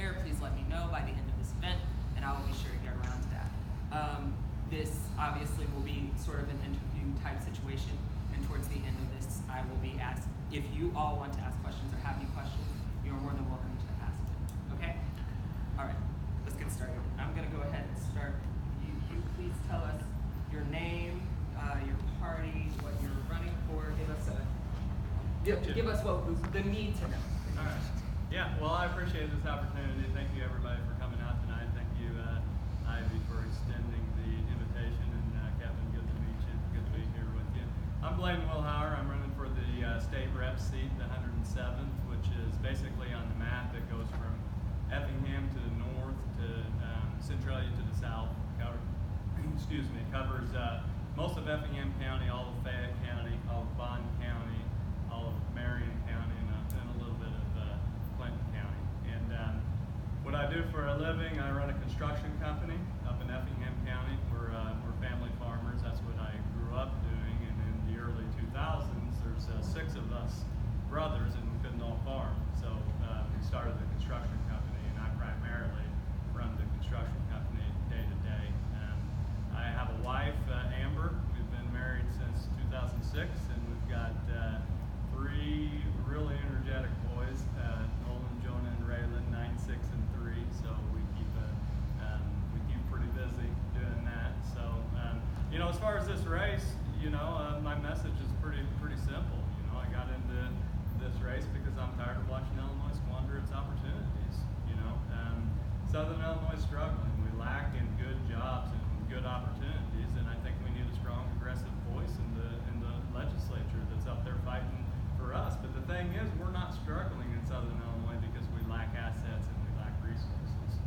care, please let me know by the end of this event, and I will be sure to get around to that. This obviously will be sort of an interview type situation, and towards the end of this, I will be asked, if you all want to ask questions or have any questions, you're more than welcome to ask them, okay? All right, let's get started. I'm gonna go ahead and start. You please tell us your name, your party, what you're running for. Give us what the need to know. All right. Yeah, well, I appreciate this opportunity. Thank you, everybody, for coming out tonight. Thank you, Ivy, for extending the invitation, and Kevin, good to meet you. Good to be here with you. I'm Blaine Wilhauer. I'm running for the state rep seat, the 107th, which is basically on the map. It goes from Effingham to the north to Centralia to the south. Covers most of Effingham County, all of Fayette County, all of Bond County, all of Marion County, and a little bit of Clinton County. And what I do for a living, I run a construction company up in Effingham County. We're family farmers. That's what I grew up doing. And in the early 2000s, there's 6 of us brothers, and we couldn't all farm. So we started the construction company, and I primarily run the construction company day to day. I have a wife, Amber. We've been married since 2006, and we've got 3 really energetic boys, Nolan, Jonah, and Raylan, 9, 6, and 3. So we keep pretty busy doing that. So as far as this race, my message is pretty simple. I got into this race because I'm tired of watching Illinois squander its opportunities. Southern Illinois is struggling. We lack in good jobs and good opportunities, and I think we need a strong, aggressive voice in the legislature that's up there fighting for us. But the thing is, we're not struggling in Southern Illinois because we lack assets and we lack resources.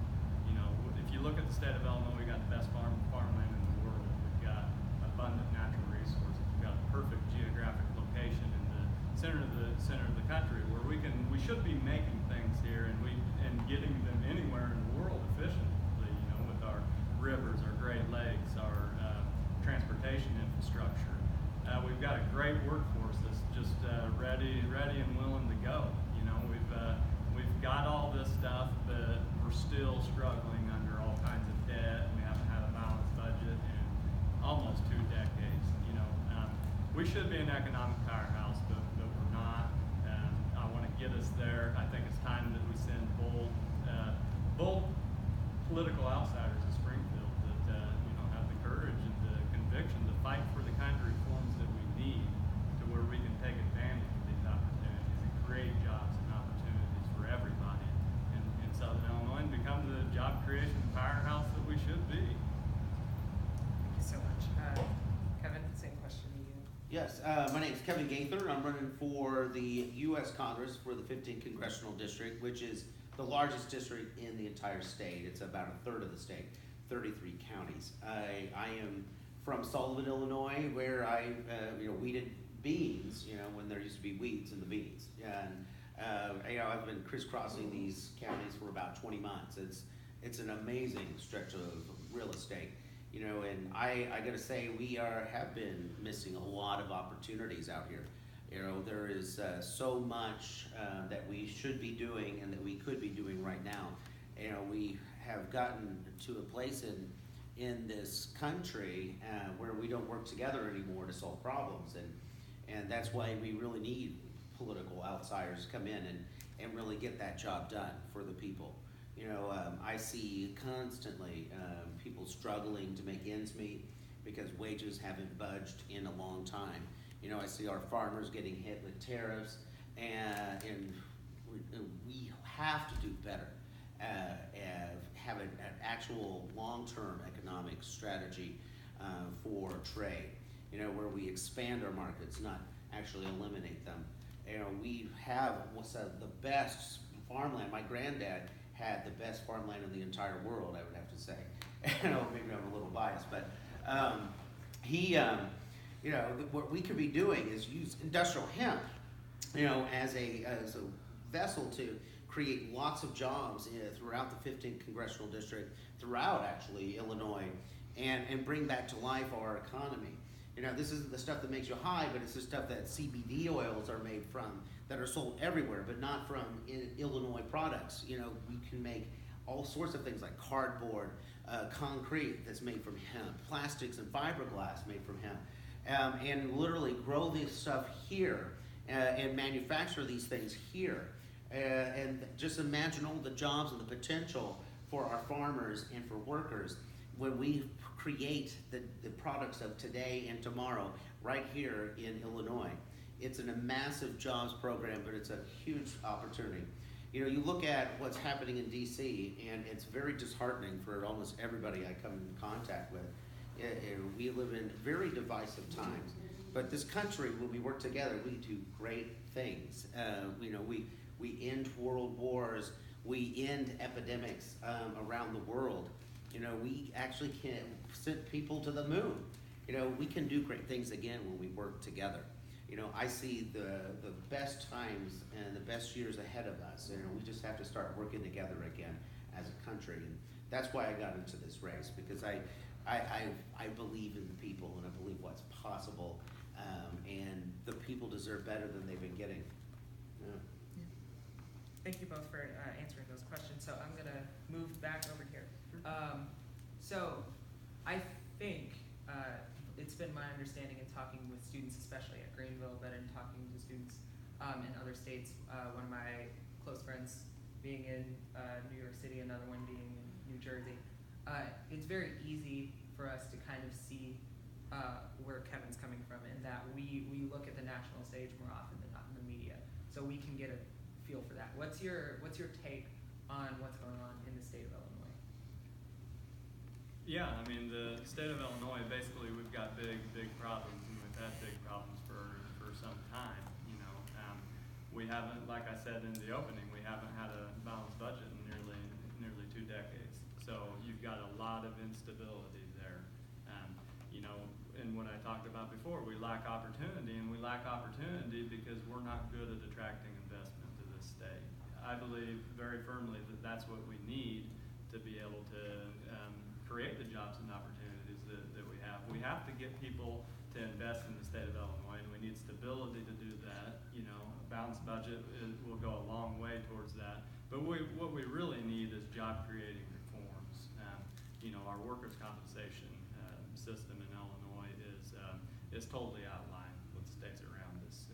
If you look at the state of Illinois, we got the best farmland in the world. We've got abundant natural resources. We've got a perfect geographic location in the center of the country where we should be making things here and getting them anywhere in the world efficiently. With our rivers, our Great Lakes, our transportation infrastructure. We've got a great workforce that's just ready and willing to go. We've got all this stuff, but we're still struggling under all kinds of debt. We haven't had a balanced budget in almost 2 decades. We should be an economic powerhouse, but we're not. I want to get us there. I think it's time that we send bold political outsiders to Springfield that have the courage and the conviction to fight for the kind of reforms that we need to where we can take advantage of these opportunities and create jobs and opportunities for everybody in Southern Illinois and become the job creation powerhouse that we should be. Thank you so much. Kevin, same question to you. Yes, my name is Kevin Gaither. I'm running for the U.S. Congress for the 15th Congressional District, which is the largest district in the entire state. It's about a third of the state, 33 counties. I am from Sullivan, Illinois, where I weeded beans, when there used to be weeds in the beans. And I've been crisscrossing these counties for about 20 months. It's an amazing stretch of real estate. And I gotta say, we have been missing a lot of opportunities out here. There is so much that we should be doing and that we could be doing right now. We have gotten to a place in this country where we don't work together anymore to solve problems, and that's why we really need political outsiders to come in and really get that job done for the people. I see constantly people struggling to make ends meet because wages haven't budged in a long time. I see our farmers getting hit with tariffs, and we have to do better. Have an actual long-term economic strategy for trade, where we expand our markets, not actually eliminate them. We have the best farmland. My granddad had the best farmland in the entire world, I would have to say. Maybe I'm a little biased, but what we could be doing is use industrial hemp, as a vessel to create lots of jobs throughout the 15th Congressional District, throughout actually Illinois, and bring back to life our economy. This isn't the stuff that makes you high, but it's the stuff that CBD oils are made from that are sold everywhere, but not from Illinois products. You know, we can make all sorts of things like cardboard, concrete that's made from hemp, plastics and fiberglass made from hemp, and literally grow this stuff here and manufacture these things here. And just imagine all the jobs and the potential for our farmers and for workers when we create the products of today and tomorrow right here in Illinois. It's a massive jobs program, but it's a huge opportunity. You know, you look at what's happening in DC, and it's very disheartening for almost everybody I come into contact with. We live in very divisive times, but this country, when we work together, we do great things. You know, we end world wars, we end epidemics around the world. You know, we actually can send people to the moon. You know, we can do great things again when we work together. You know, I see the best times and the best years ahead of us. You know, we just have to start working together again as a country. And that's why I got into this race, because I believe in the people, and I believe what's possible. And the people deserve better than they've been getting. Yeah. Thank you both for answering those questions. So I'm going to move back over here. So I think it's been my understanding in talking with students, especially at Greenville, but in talking to students in other states, one of my close friends being in New York City, another one being in New Jersey, it's very easy for us to kind of see where Kevin's coming from, in that we look at the national stage more often than not in the media, so we can get a feel for that. What's your take on what's going on in the state of Illinois? Yeah, I mean, the state of Illinois, basically we've got big problems, and we've had big problems for some time, you know. We haven't, like I said in the opening, we haven't had a balanced budget in nearly 2 decades. So you've got a lot of instability there. You know, and what I talked about before, we lack opportunity, and we lack opportunity because we're not good at attracting investment to this state. I believe very firmly that that's what we need to be able to create the jobs and opportunities that we have. We have to get people to invest in the state of Illinois, and we need stability to do that. You know, a balanced budget will go a long way towards that. But what we really need is job-creating reforms. You know, our workers' compensation system in Illinois is totally outlined with the states around us.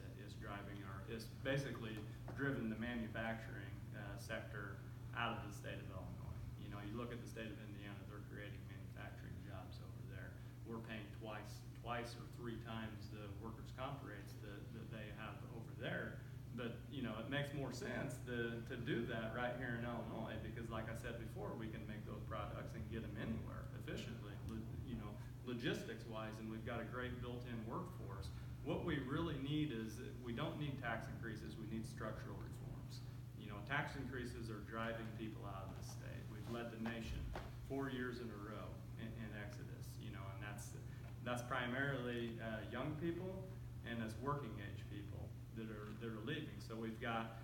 Is basically driven the manufacturing sector out of the state of Illinois. You know, you look at the state of Indiana, they're creating manufacturing jobs over there. We're paying twice or 3 times the workers' comp rates that they have over there. But, you know, it makes more sense to do that right here in Illinois, because like I said before, we can make those products and get them anywhere efficiently, you know, logistics-wise, and we've got a great built-in workforce. What we really need is, we don't need tax increases, we need structural reforms. You know, tax increases are driving people out of this state. We've led the nation 4 years in a row in exodus, you know, and that's primarily young people, and it's working age people that are leaving. So we've got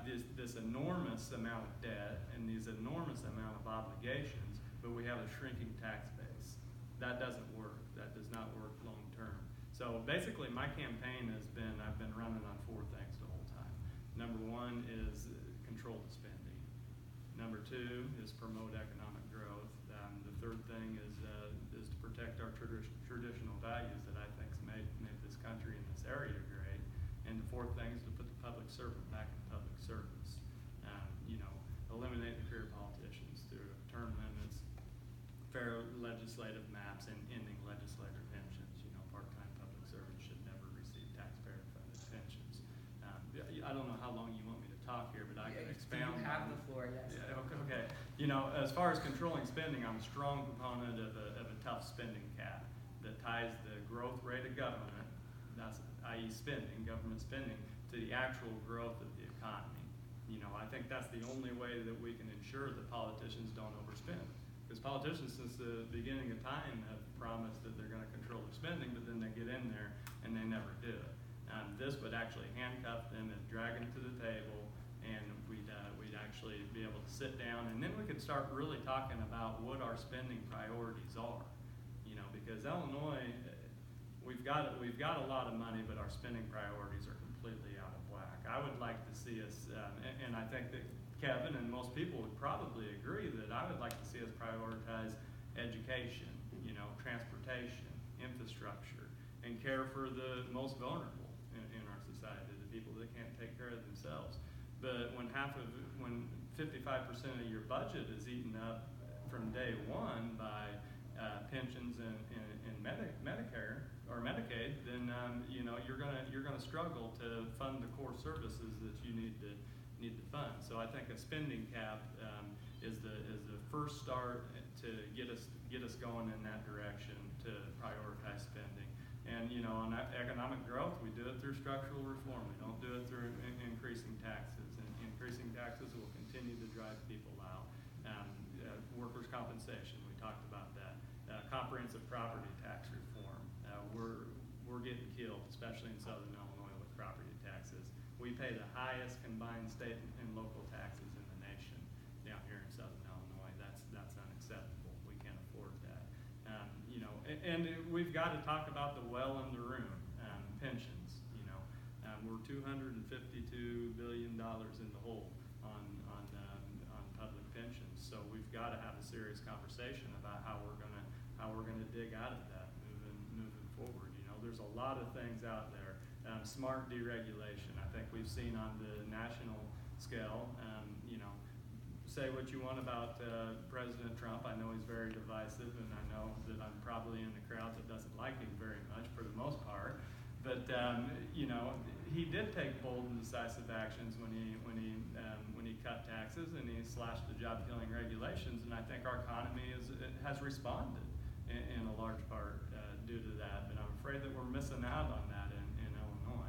this enormous amount of debt and these enormous amount of obligations, but we have a shrinking tax base. That doesn't work. That does not work long term. So basically my campaign has been, I've been running on 4 things the whole time. Number 1 is control the spending. Number 2 is promote economic growth. The third thing is to protect our traditional values that I think made this country and this area great. And the 4th thing is to put the public servant back in public service. You know, eliminate the career politicians through term limits, fair legislative maps, and ending legislative pensions. You know, part-time public servants should never receive taxpayer-funded pensions. I don't know how long you want me to talk here, but I can expound. You have the floor, yes. Yeah, okay. You know, as far as controlling spending, I'm a strong proponent of a tough spending cap that ties the growth rate of government, that's i.e. government spending, to the actual growth of the economy. You know, I think that's the only way that we can ensure that politicians don't overspend. Because politicians, since the beginning of time, have promised that they're going to control their spending, but then they get in there and they never do it. This would actually handcuff them and drag them to the table, and we'd actually be able to sit down, and then we could start really talking about what our spending priorities are. You know, because Illinois, we've got a lot of money, but our spending priorities are completely completely out of whack. I would like to see us, and I think that Kevin and most people would probably agree that I would like to see us prioritize education, transportation, infrastructure, and care for the most vulnerable in our society, the people that can't take care of themselves. But when 55% of your budget is eaten up from day one by pensions and Medicare or Medicaid, then you're gonna struggle to fund the core services that you need to fund. So I think a spending cap is the first start to get us going in that direction to prioritize spending. And on economic growth, we do it through structural reform. We don't do it through increasing taxes. And increasing taxes will continue to drive people out. Workers' compensation, we talked about that. Comprehensive property tax reform. We're getting killed, especially in Southern Illinois, with property taxes. We pay the highest combined state and local taxes in the nation down here in Southern Illinois. That's unacceptable. We can't afford that. And we've got to talk about the well in the room, pensions. We're $252 billion in the hole on public pensions. So we've got to have a serious conversation about how we're gonna dig out of that moving forward. There's a lot of things out there. Smart deregulation. I think we've seen on the national scale. Say what you want about President Trump. I know he's very divisive, and I know that I'm probably in the crowd that doesn't like him very much for the most part. But he did take bold and decisive actions when he cut taxes and he slashed the job-killing regulations. And I think our economy has responded in a large part due to that. But I'm afraid that we're missing out on that in Illinois.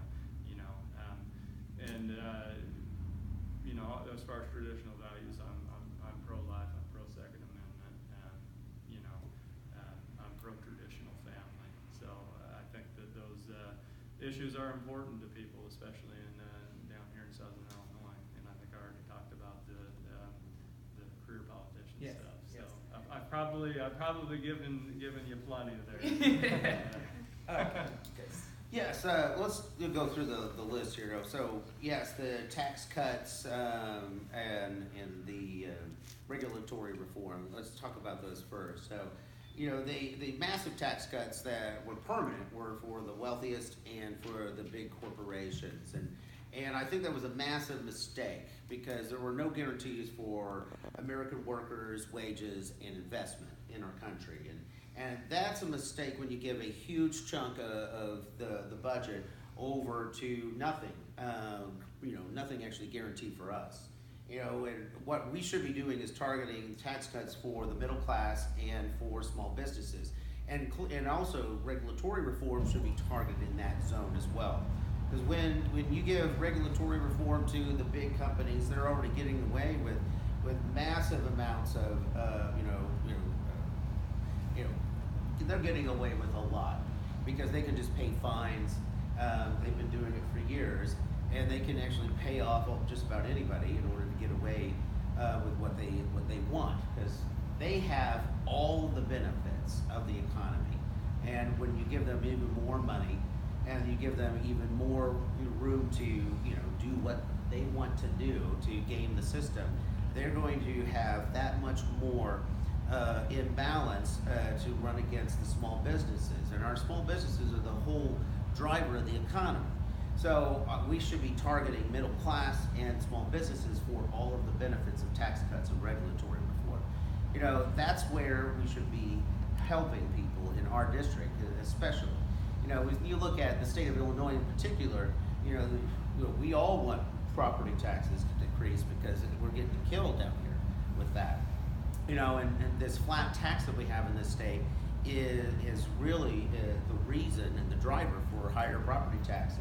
As far as traditional values, I'm pro-life, I'm pro-Second Amendment, I'm pro-traditional family. So I think that those issues are important to people, especially down here in Southern Illinois. And I think I already talked about the career politician stuff. So yes. I've probably given you plenty there. Okay. Yes, let's go through the list here. So, yes, the tax cuts and the regulatory reform. Let's talk about those first. So, the massive tax cuts that were permanent were for the wealthiest and for the big corporations. And I think that was a massive mistake because there were no guarantees for American workers' wages and investment in our country. And that's a mistake when you give a huge chunk of the budget over to nothing, nothing actually guaranteed for us. And what we should be doing is targeting tax cuts for the middle class and for small businesses. And also regulatory reform should be targeted in that zone as well. Because when you give regulatory reform to the big companies, they're already getting away with massive amounts of, they're getting away with a lot because they can just pay fines. They've been doing it for years, and they can actually pay off just about anybody in order to get away with what they want, because they have all the benefits of the economy. And when you give them even more money, and you give them even more room to do what they want to do to game the system, they're going to have that much more in balance to run against the small businesses. And our small businesses are the whole driver of the economy. So we should be targeting middle class and small businesses for all of the benefits of tax cuts and regulatory reform. That's where we should be helping people in our district, especially. If you look at the state of Illinois in particular, we all want property taxes to decrease because we're getting killed down here with that. And this flat tax that we have in this state is really the reason and the driver for higher property taxes.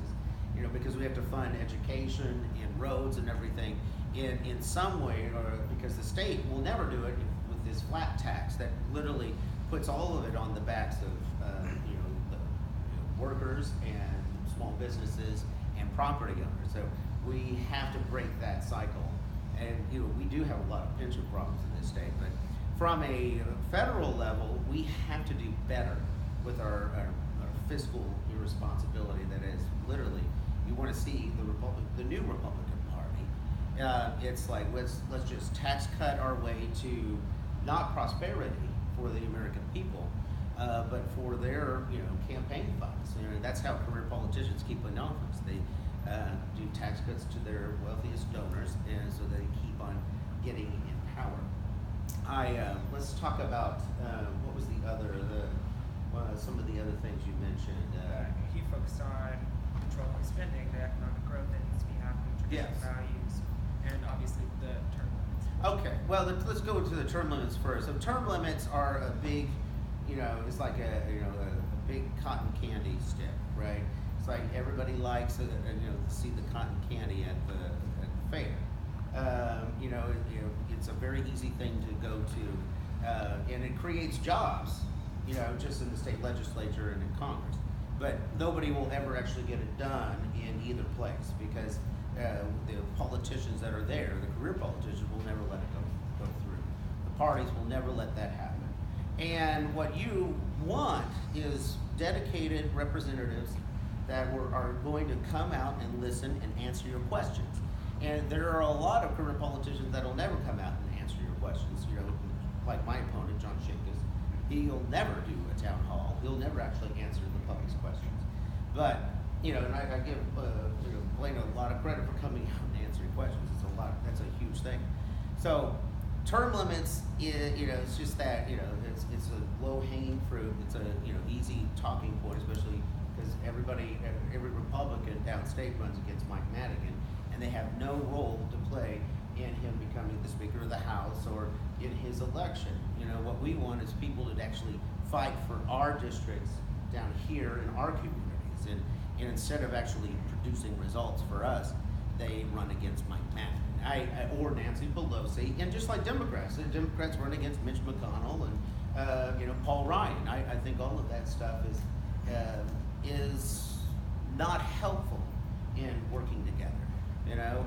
Because we have to fund education and roads and everything in some way, or because the state will never do it with this flat tax that literally puts all of it on the backs of the workers and small businesses and property owners. So we have to break that cycle. And we do have a lot of pension problems in this state, but from a federal level, we have to do better with our fiscal irresponsibility that is literally you want to see the new Republican Party. It's like let's just tax cut our way to not prosperity for the American people, but for their campaign funds. That's how career politicians keep in office. They do tax cuts to their wealthiest donors, and so they keep on getting in power. Let's talk about what was some of the other things you mentioned. He focused on controlling spending, the economic growth that needs to be happening, traditional Yes. values, and obviously the term limits. Okay, well, let's go to the term limits first. So term limits are a big, it's like a big cotton candy stick, right? It's like everybody likes to see the cotton candy at the fair. It's a very easy thing to go to, and it creates jobs, just in the state legislature and in Congress. But nobody will ever actually get it done in either place because the politicians that are there, the career politicians, will never let it go through. The parties will never let that happen. And what you want is dedicated representatives that are going to come out and listen and answer your questions. And there are a lot of career politicians that will never come out and answer your questions. Like my opponent, John Shinkus, he'll never do a town hall. He'll never actually answer the public's questions. But and I give Blaine a lot of credit for coming out and answering questions. That's a huge thing. So term limits, it's just that it's a low hanging fruit. It's a easy talking point, especially because every Republican downstate runs against Mike Madigan, and they have no role to play in him becoming the Speaker of the House or in his election. What we want is people to actually fight for our districts down here in our communities, and instead of actually producing results for us, they run against Mike Madigan or Nancy Pelosi, and just like Democrats, run against Mitch McConnell and Paul Ryan. I think all of that stuff is not helpful in working together.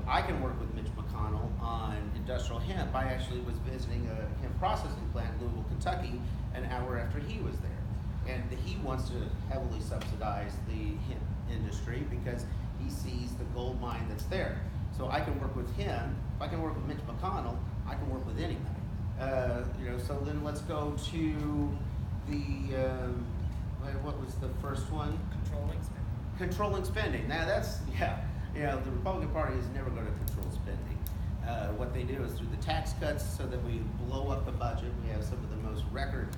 I can work with Mitch McConnell on industrial hemp. I actually was visiting a hemp processing plant in Louisville, Kentucky, an hour after he was there. And he wants to heavily subsidize the hemp industry because he sees the gold mine that's there. So I can work with him. If I can work with Mitch McConnell, I can work with anybody. So then let's go to the, what was the first one? Controlling spending. Controlling spending. Now the Republican Party is never going to control spending. What they do is through the tax cuts so that we blow up the budget. We have some of the most record,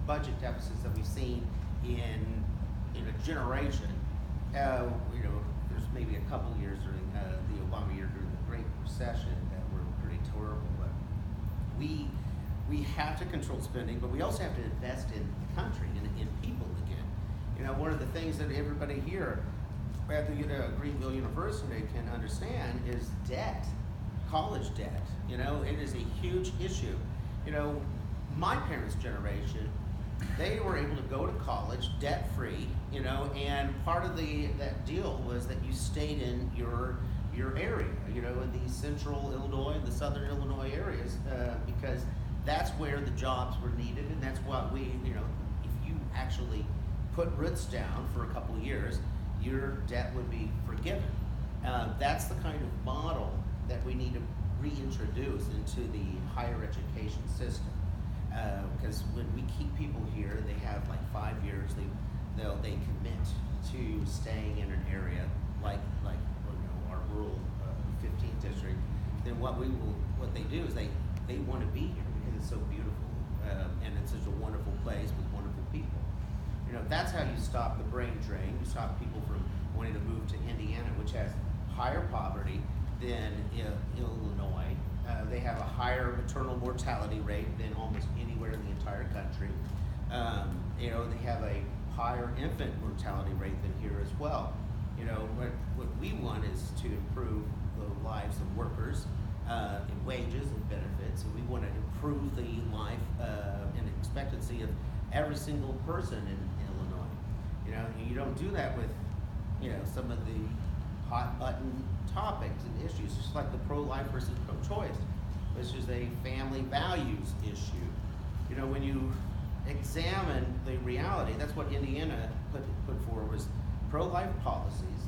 budget deficits that we've seen in a generation. There's maybe a couple years during the Obama year during the Great Recession that were pretty terrible, but we have to control spending, but we also have to invest in the country and in people again. One of the things that everybody here at the Greenville University can understand is debt, college debt. It is a huge issue. My parents' generation, they were able to go to college debt-free, and part of that deal was that you stayed in your area, in the central Illinois and the southern Illinois areas, because that's where the jobs were needed, and that's what if you actually put roots down for a couple of years, your debt would be forgiven. That's the kind of model that we need to reintroduce into the higher education system. Because when we keep people here, they have like 5 years. They commit to staying in an area like our rural 15th district. Then what they do is they want to be here because it's so beautiful and it's such a wonderful place with wonderful people. That's how you stop the brain drain. You stop people from wanting to move to Indiana, which has higher poverty than Illinois. They have a higher maternal mortality rate than almost anywhere in the entire country. They have a higher infant mortality rate than here as well. What we want is to improve the lives of workers in wages and benefits, and we want to improve the life and expectancy of every single person in Illinois. You don't do that with some of the hot button topics and issues, just like the pro-life versus pro-choice. This is a family values issue. When you examine the reality, that's what Indiana put forward was pro-life policies,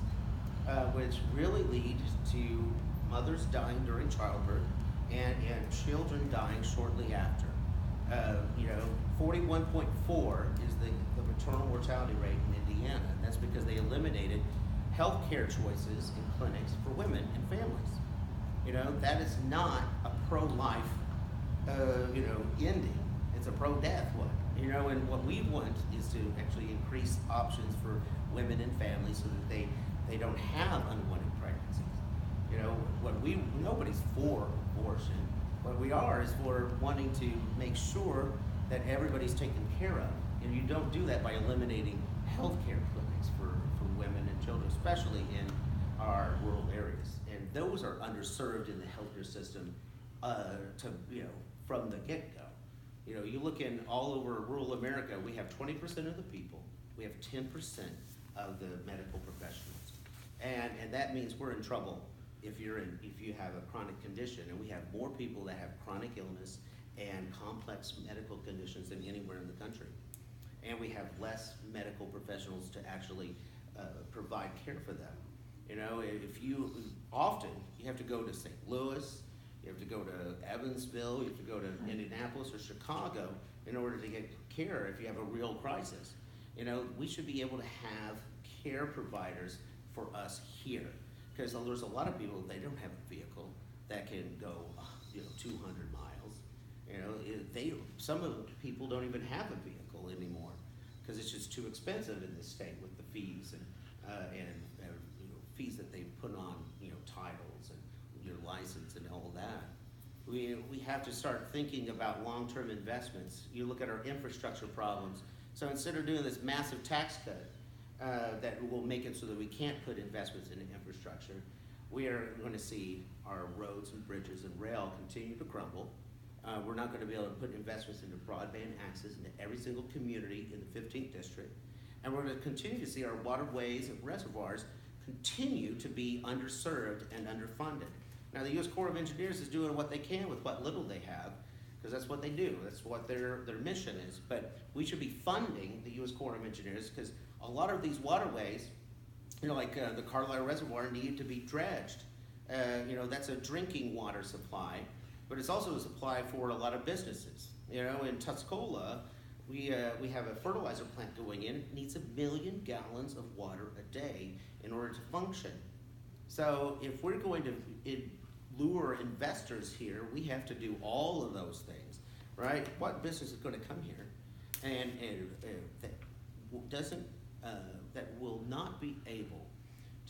which really lead to mothers dying during childbirth and children dying shortly after. 41.4 is the maternal mortality rate in Indiana, and that's because they eliminated health care choices in clinics for women and families. That is not a pro-life, ending. It's a pro-death one. And what we want is to actually increase options for women and families so that they don't have unwanted pregnancies. Nobody's for abortion. What we are is for wanting to make sure that everybody's taken care of. And you don't do that by eliminating health care clinics for women and children, especially in our rural areas. And those are underserved in the healthcare system from the get-go. You look in all over rural America, we have 20% of the people, we have 10% of the medical professionals. And that means we're in trouble if you have a chronic condition, and we have more people that have chronic illness and complex medical conditions than anywhere in the country. And we have less medical professionals to actually provide care for them. If you have to go to St. Louis, you have to go to Evansville, you have to go to Indianapolis or Chicago in order to get care if you have a real crisis. We should be able to have care providers for us here, because there's a lot of people, they don't have a vehicle that can go 200 miles. Some of the people don't even have a vehicle anymore because it's just too expensive in this state with the fees and fees that they put on titles and your license and all that. We have to start thinking about long-term investments. You look at our infrastructure problems. So instead of doing this massive tax cut that will make it so that we can't put investments in infrastructure, we are going to see our roads and bridges and rail continue to crumble. We're not going to be able to put investments into broadband access into every single community in the 15th district. And we're going to continue to see our waterways and reservoirs continue to be underserved and underfunded. Now, the U.S. Corps of Engineers is doing what they can with what little they have, because that's what they do. That's what their mission is. But we should be funding the U.S. Corps of Engineers, because a lot of these waterways, like the Carlisle Reservoir, need to be dredged. That's a drinking water supply, but it's also a supply for a lot of businesses. In Tuscola, we have a fertilizer plant going in. It needs 1 million gallons of water a day in order to function. So if we're going to lure investors here, we have to do all of those things, right? What business is going to come here and that will not be able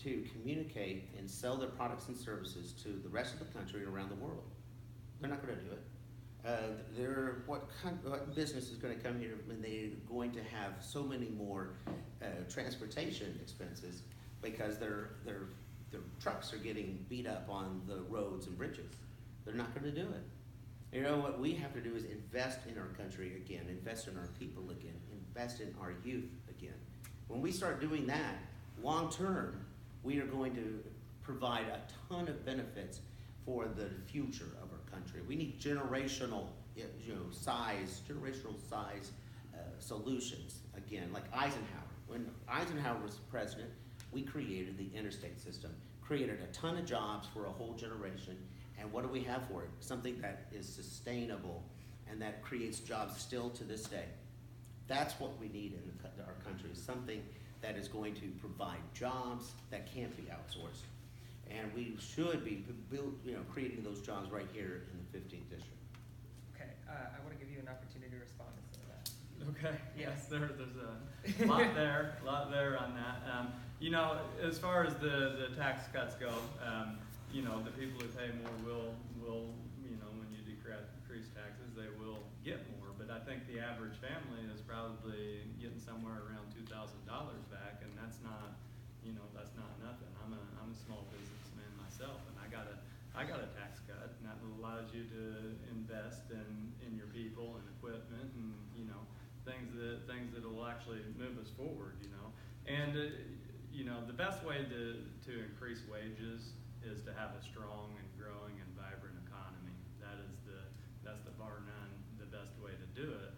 to communicate and sell their products and services to the rest of the country and around the world? They're not going to do it. What business is going to come here when they're going to have so many more transportation expenses because their trucks are getting beat up on the roads and bridges? They're not going to do it. What we have to do is invest in our country again, invest in our people again, invest in our youth again. When we start doing that, long term, we are going to provide a ton of benefits for the future of our country. We need generational size solutions again, like Eisenhower. When Eisenhower was president, we created the interstate system, created a ton of jobs for a whole generation, and what do we have for it? Something that is sustainable and that creates jobs still to this day. That's what we need in our country, something that is going to provide jobs that can't be outsourced. And we should be creating those jobs right here in the 15th district. Okay, I want to give you an opportunity to respond to some of that. Okay. Yes. There's a lot there on that. As far as the tax cuts go, the people who pay more will when you decrease taxes, they will get more. But I think the average family is probably getting somewhere around $2,000 back, and that's not nothing. I'm a small businessman myself, and I got a tax cut, and that allows you to invest in your people and equipment and things that will actually move us forward. And the best way to increase wages is to have a strong and growing and vibrant economy. That's the bar none the best way to do it.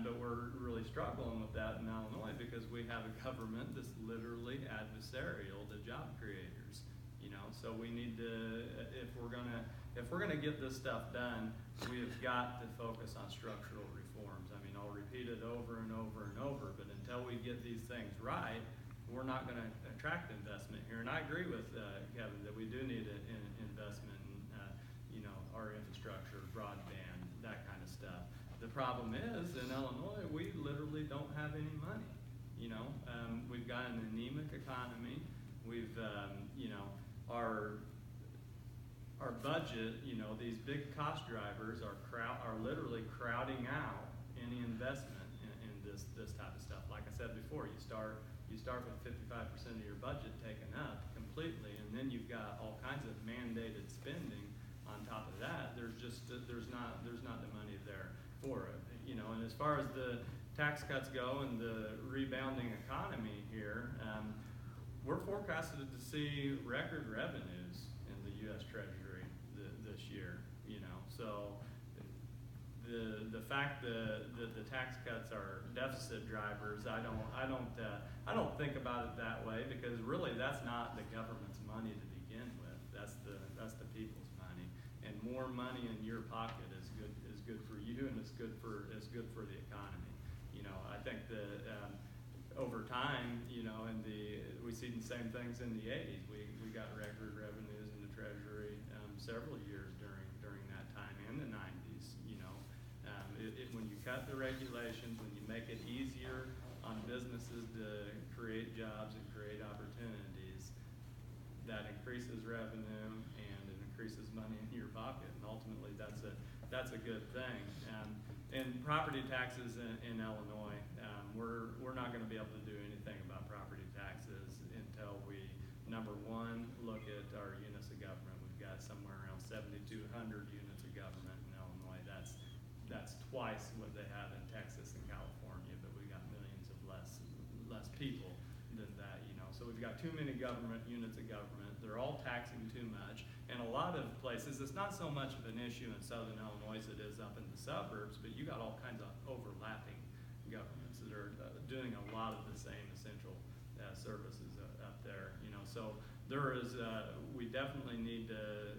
but we're really struggling with that in Illinois because we have a government that's literally adversarial to job creators. You know, so we need to, if we're gonna get this stuff done, we have got to focus on structural reforms. I mean, I'll repeat it over and over and over, but until we get these things right, we're not going to attract investment here. And I agree with Kevin that we do need an investment in, our infrastructure, broadband, that kind of stuff. The problem is, in Illinois, we literally don't have any money. We've got an anemic economy. We've, our budget, these big cost drivers are literally crowding out any investment in this type of stuff. Like I said before, you start with 55% of your budget taken up completely, and then you've got all kinds of mandated spending on top of that. There's not the money there for it. And as far as the tax cuts go and the rebounding economy here, we're forecasted to see record revenues in the U.S. Treasury this year. So the fact that the tax cuts are deficit drivers, I don't think about it that way, because really that's not the government's money to begin with. That's the people's money, and more money in your pocket is good for you, and it's good for the economy. I think that over time, we see the same things in the 80s. We got record revenues in the Treasury several years during that time, and the 90s. When you cut the regulations, when you make it easier on businesses to create jobs and create opportunities, that increases revenue and it increases money in your pocket, and ultimately that's a good thing. And property taxes in Illinois, we're not going to be able to do anything about property taxes until we, number one, look at our units of government. We've got somewhere around 7,200 units of government in Illinois. That's twice what they have in Texas and California, but we got millions of less people than that. So we've got too many government units of government. They're all taxing too much. And a lot of places, it's not so much of an issue in southern Illinois as it is up in the suburbs, but you got all kinds of overlapping governments that are doing a lot of the same essential services up there. So there is, we definitely need to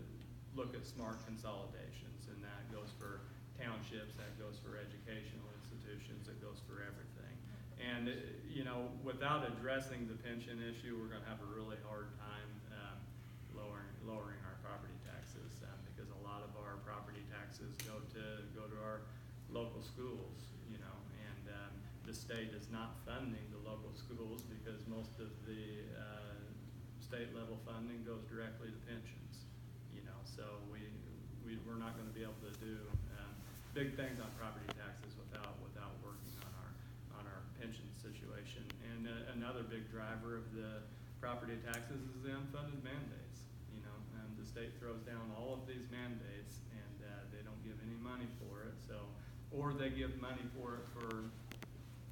look at smart consolidations, and that goes for townships, that goes for educational institutions, that goes for everything. And without addressing the pension issue, we're going to have a really hard time lowering our property taxes, because a lot of our property taxes go to our local schools, and the state is not funding the local schools because most of the state level funding goes directly to pensions. So we're not going to be able to do big things on property taxes without working on our pension situation. And another big driver of the property taxes is the unfunded mandates. The state throws down all of these mandates, and they don't give any money for it. Or they give money for it for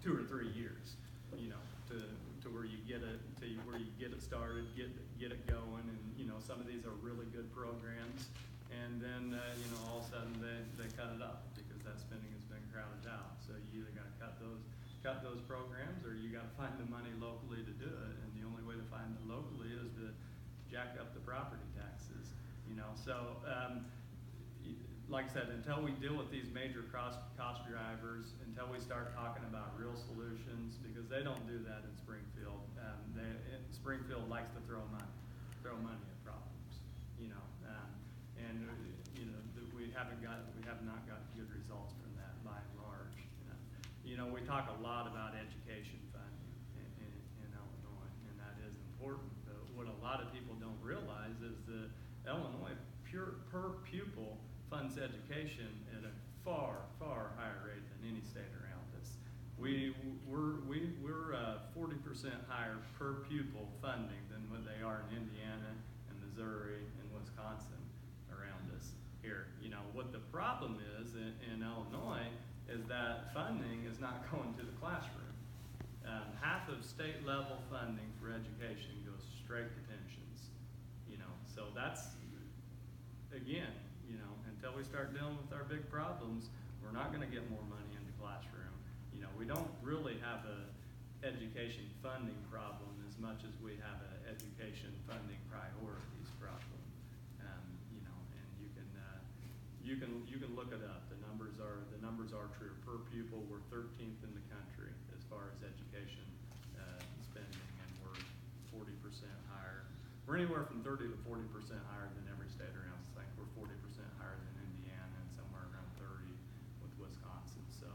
2 or 3 years. To where you get it started, get it going, and some of these are really good programs. And then, all of a sudden they cut it up because that spending has been crowded out. So you either got to cut those programs, or you got to find the money locally to do it. And the only way to find it locally is to jack up the property taxes. So like I said, until we deal with these major cost drivers, until we start talking about real solutions, because they don't do that in Springfield. Springfield likes to throw money at problems. We have not got good results from that by and large. We talk a lot about education funding in Illinois, and that is important. But what a lot of people don't realize is that Illinois per pupil funds education at a far higher rate than any state around us. We're 40% higher per pupil funding than what they are in Indiana and Missouri and Wisconsin around us here. What the problem is in Illinois is that funding is not going to the classroom. Half of state level funding for education goes straight to pensions. So that's, again, until we start dealing with our big problems, we're not going to get more money in the classroom. we don't really have a education funding problem as much as we have an education funding priorities problem. And you can look it up. The numbers are true. Per pupil, we're 13th in the country as far as education spending, and we're 40% higher. We're anywhere from 30 to 40% higher than every state around us. I think we're 40% higher than Indiana, and somewhere around 30 with Wisconsin. So,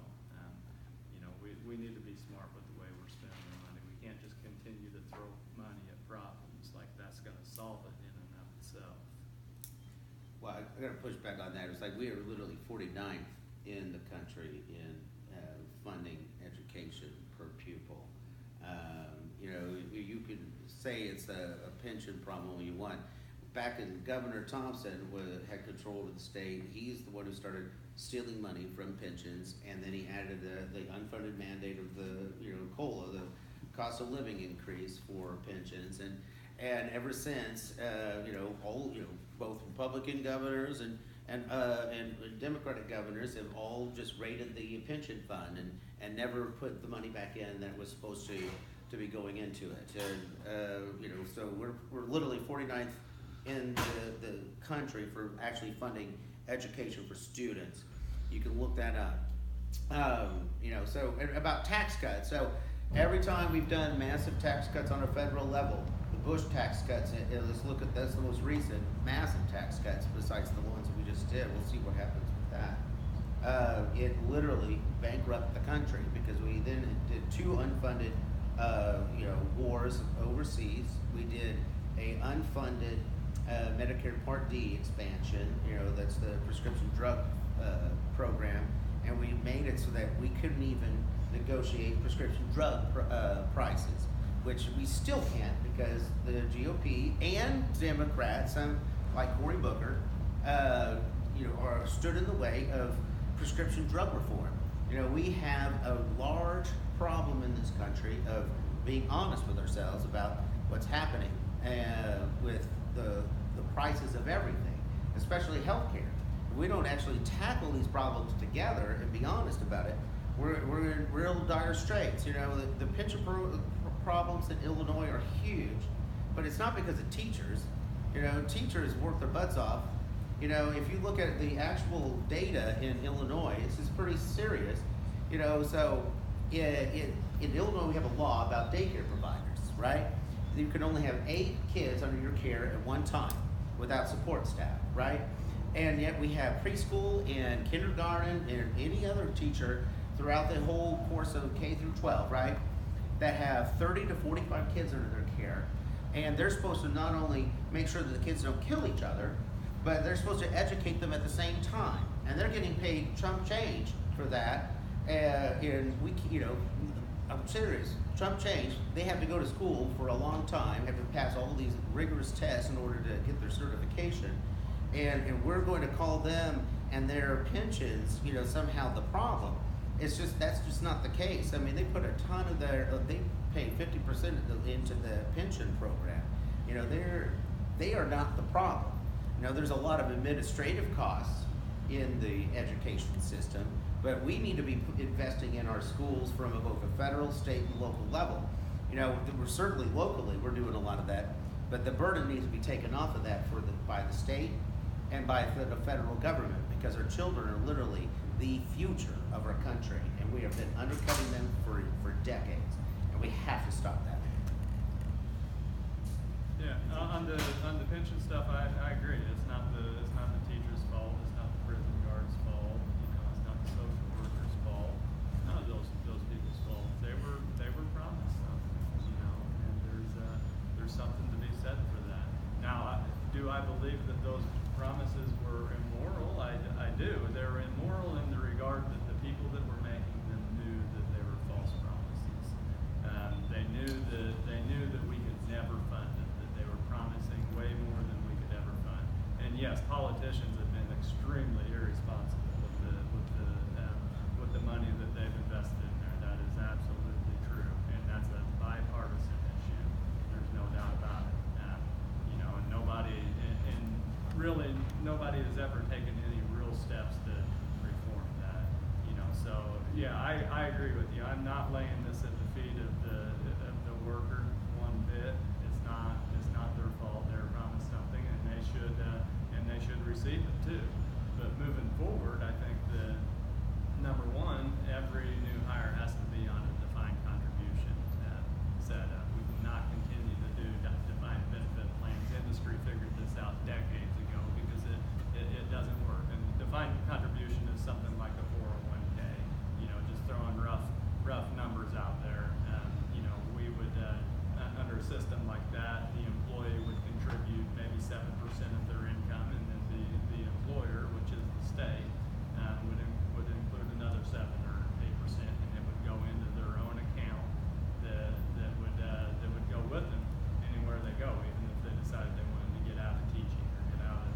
we need to be smart with the way we're spending our money. We can't just continue to throw money at problems like that's going to solve it in and of itself. Well, I gotta push back on that. It's like we are literally 49th in the country in funding education per pupil. You can say it's a pension problem all you want. Back in Governor Thompson had control of the state. He's the one who started stealing money from pensions, and then he added the unfunded mandate of the COLA, the cost of living increase for pensions, and ever since both Republican governors and Democratic governors have all just raided the pension fund and never put the money back in that was supposed to be going into it. And so we're literally 49th in the country for actually funding education for students. You can look that up. So about tax cuts. So every time we've done massive tax cuts on a federal level, the Bush tax cuts, let's look at that's the most recent massive tax cuts besides the ones that we just did. We'll see what happens with that. It literally bankrupted the country because we then did two unfunded wars overseas. We did a unfunded Medicare Part D expansion, that's the prescription drug program, and we made it so that we couldn't even negotiate prescription drug prices, which we still can't because the GOP and Democrats, some like Cory Booker, are stood in the way of prescription drug reform. We have a large problem in this country of being honest with ourselves about what's happening with the prices of everything, especially healthcare. If we don't actually tackle these problems together and be honest about it, we're in real dire straits. The pension problems in Illinois are huge, but it's not because of teachers. Teachers work their butts off. If you look at the actual data in Illinois, this is pretty serious. So in Illinois we have a law about daycare providers, right? You can only have 8 kids under your care at one time without support staff, right? And yet we have preschool and kindergarten and any other teacher throughout the whole course of K through 12, right? That have 30 to 45 kids under their care. And they're supposed to not only make sure that the kids don't kill each other, but they're supposed to educate them at the same time. And they're getting paid chump change for that. And I'm serious, chump change. They have to go to school for a long time, have to pass all these rigorous tests in order to get their certification. And we're going to call them and their pensions, somehow the problem. That's just not the case. I mean, they put a ton of they pay 50% into the pension program. They are not the problem. There's a lot of administrative costs in the education system, but we need to be investing in our schools from both a federal, state, and local level. We're certainly locally, we're doing a lot of that, but the burden needs to be taken off of that by the state and by the federal government, because our children are literally the future of our country, and we have been undercutting them for decades, and we have to stop that. Yeah, on the pension stuff, I agree. It's not the teacher's fault. It's not the prison guard's fault. It's not the social worker's fault. None of those people's fault. They were promised something, and there's something to be said for that. Now, do I believe that those promises were immoral? I do. They were immoral in the regard that the people that were making them knew that they were false promises. They knew that we could never fund it. That they were promising way more than we could ever fund. And yes, politicians have been extremely irresponsible with the money that they've invested in there. That is absolutely true, and that's a bipartisan issue. There's no doubt about it. And nobody has ever taken any real steps to reform that. So yeah, I agree with you. I'm not laying this at the feet of the worker one bit. It's not their fault. They're promised something, and they should receive it too. But moving forward, I think the number one, every new hire has to be on a defined contribution setup. We cannot continue to do defined benefit plans. Industry figured this out decades ago because it doesn't work. And defined contribution is something like a 401k. Just throwing rough numbers out there. We would under a system like that, the employee would contribute maybe 7% of their income, and then the employer, which is the state, would include another 7 or 8%, and it would go into their own account that would go with them anywhere they go, even if they decided they wanted to get out of teaching or get out of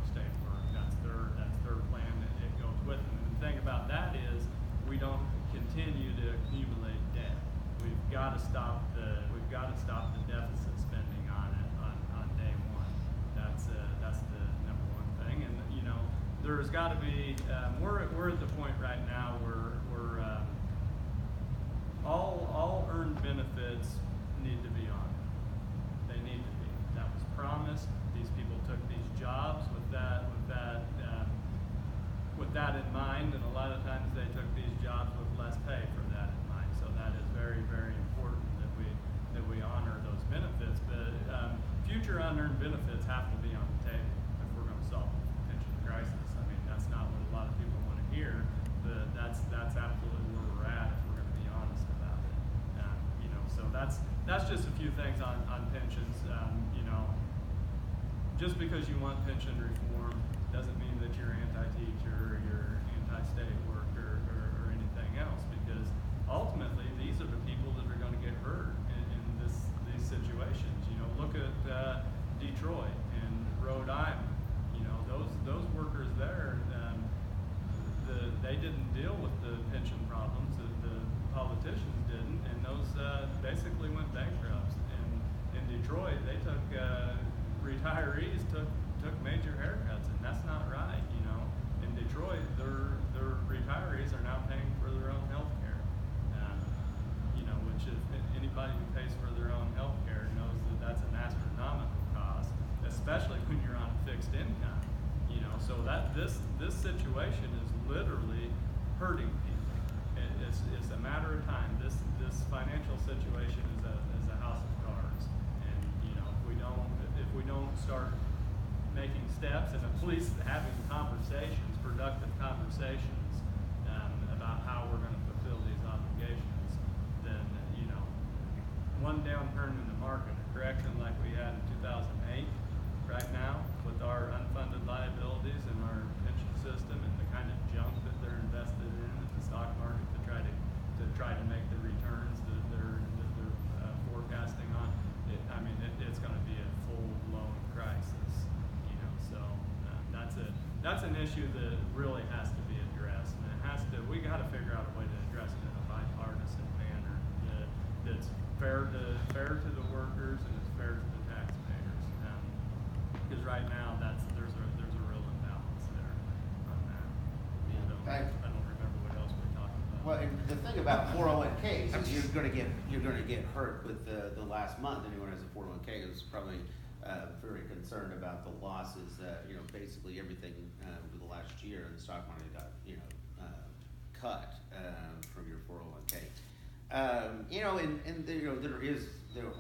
state work. That's their plan. It goes with them. And the thing about that is we don't continue to accumulate debt. We've got to stop the deficit spending on it on day one. That's the number one thing. And there's got to be we're at the point right now where we're all earned benefits need to be on. They need to be. That was promised. These people took these jobs with that in mind, and a lot of times they took these jobs with less pay for that in mind. So that is very, very important that we honor those benefits. But future unearned benefits have to be on the table if we're going to solve the pension crisis. I mean, that's not what a lot of people want to hear, but that's absolutely where we're at if we're going to be honest about it. So that's just a few things on pensions. Just because you want pension reform doesn't mean that you're anti-teacher or you're anti-state worker or anything else, because ultimately these are the people that are going to get hurt in these situations. Look at Detroit and Rhode Island. Those workers there, they didn't deal with the pension problems. The politicians didn't, and those basically went bankrupt. And in Detroit, they took retirees took major haircuts, and that's not right. In Detroit, their retirees are now paying for their own health care. Which if anybody who pays for their own health care knows that that's an astronomical cost, especially when you're on fixed income. So that this situation is literally hurting people. It's a matter of time. This financial situation is a house of cards, and if we don't start making steps and at least having productive conversations about how we're going to fulfill these obligations, then one downturn in the market, a correction like we had in 2008, right now with our unfunded liabilities and our pension system and the kind of junk that they're invested in at the stock market to try to make the returns that they're forecasting on. It's going to be a full-blown crisis. So that's an issue that really has to be addressed, and we got to figure out a way to address it in a bipartisan manner that's fair to the workers and is fair to the taxpayers. Because right now there's a real imbalance there on that. I don't remember what else we're talking about. Well, and the thing about 401ks is you're going to get hurt with the last month. Anyone who has a 401k is probably very concerned about the losses. Basically everything over the last year in the stock market got cut from your 401k.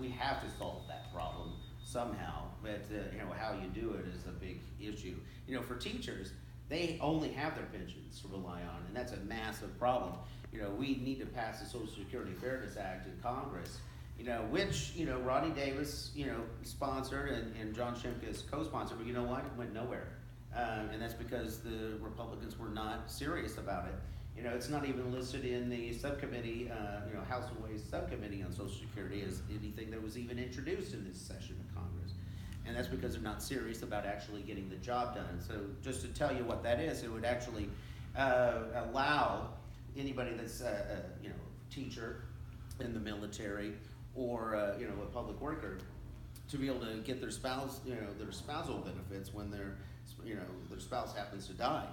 We have to solve that problem somehow, but how you do it is a big issue. For teachers, they only have their pensions to rely on, and that's a massive problem. We need to pass the Social Security Fairness Act in Congress, which Rodney Davis sponsored and John Shimkus co-sponsored, but you know what? It went nowhere, and that's because the Republicans were not serious about it. It's not even listed in the subcommittee, House and Ways subcommittee on Social Security as anything that was even introduced in this session of Congress. And that's because they're not serious about actually getting the job done. So just to tell you what that is, it would actually allow anybody that's a teacher in the military or a public worker to be able to get their spousal benefits when their spouse happens to die.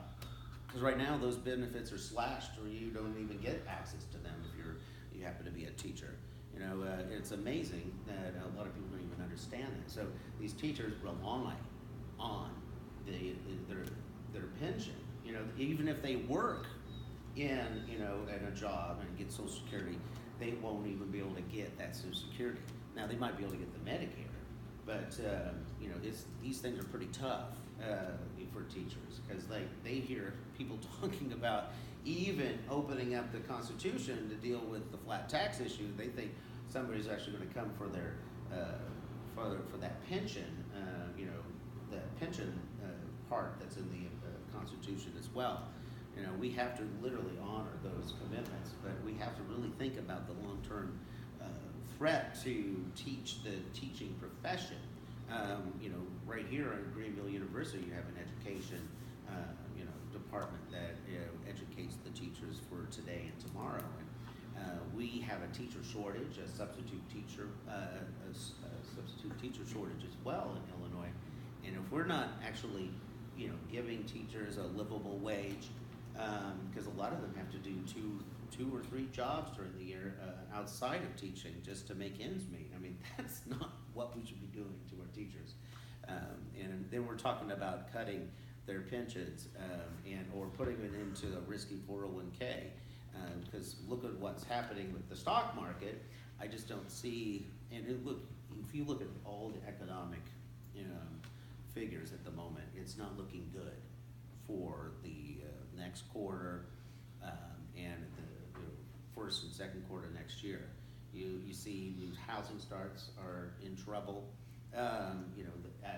Because right now those benefits are slashed, or you don't even get access to them if you happen to be a teacher. You know, it's amazing that a lot of people don't even understand that. So these teachers rely on their pension. You know, even if they work in a job and get Social Security, they won't even be able to get that Social Security. Now they might be able to get the Medicare, but these things are pretty tough for teachers, because they hear people talking about even opening up the Constitution to deal with the flat tax issue. They think somebody's actually going to come for their for that pension, that pension part that's in the Constitution as well. You know, we have to literally honor those commitments, but we have to really think about the long-term threat to the teaching profession. Right here at Greenville University, you have an education, department that educates the teachers for today and tomorrow. And we have a teacher shortage, a substitute teacher shortage as well in Illinois. And if we're not actually, giving teachers a livable wage, because a lot of them have to do two or three jobs during the year outside of teaching just to make ends meet. I mean, that's not what we should be doing to our teachers. And then we're talking about cutting their pensions or putting it into a risky 401k, because look at what's happening with the stock market. I just don't see, if you look at all the economic figures at the moment, it's not looking good for the next quarter and the first and second quarter next year. You see these housing starts are in trouble. The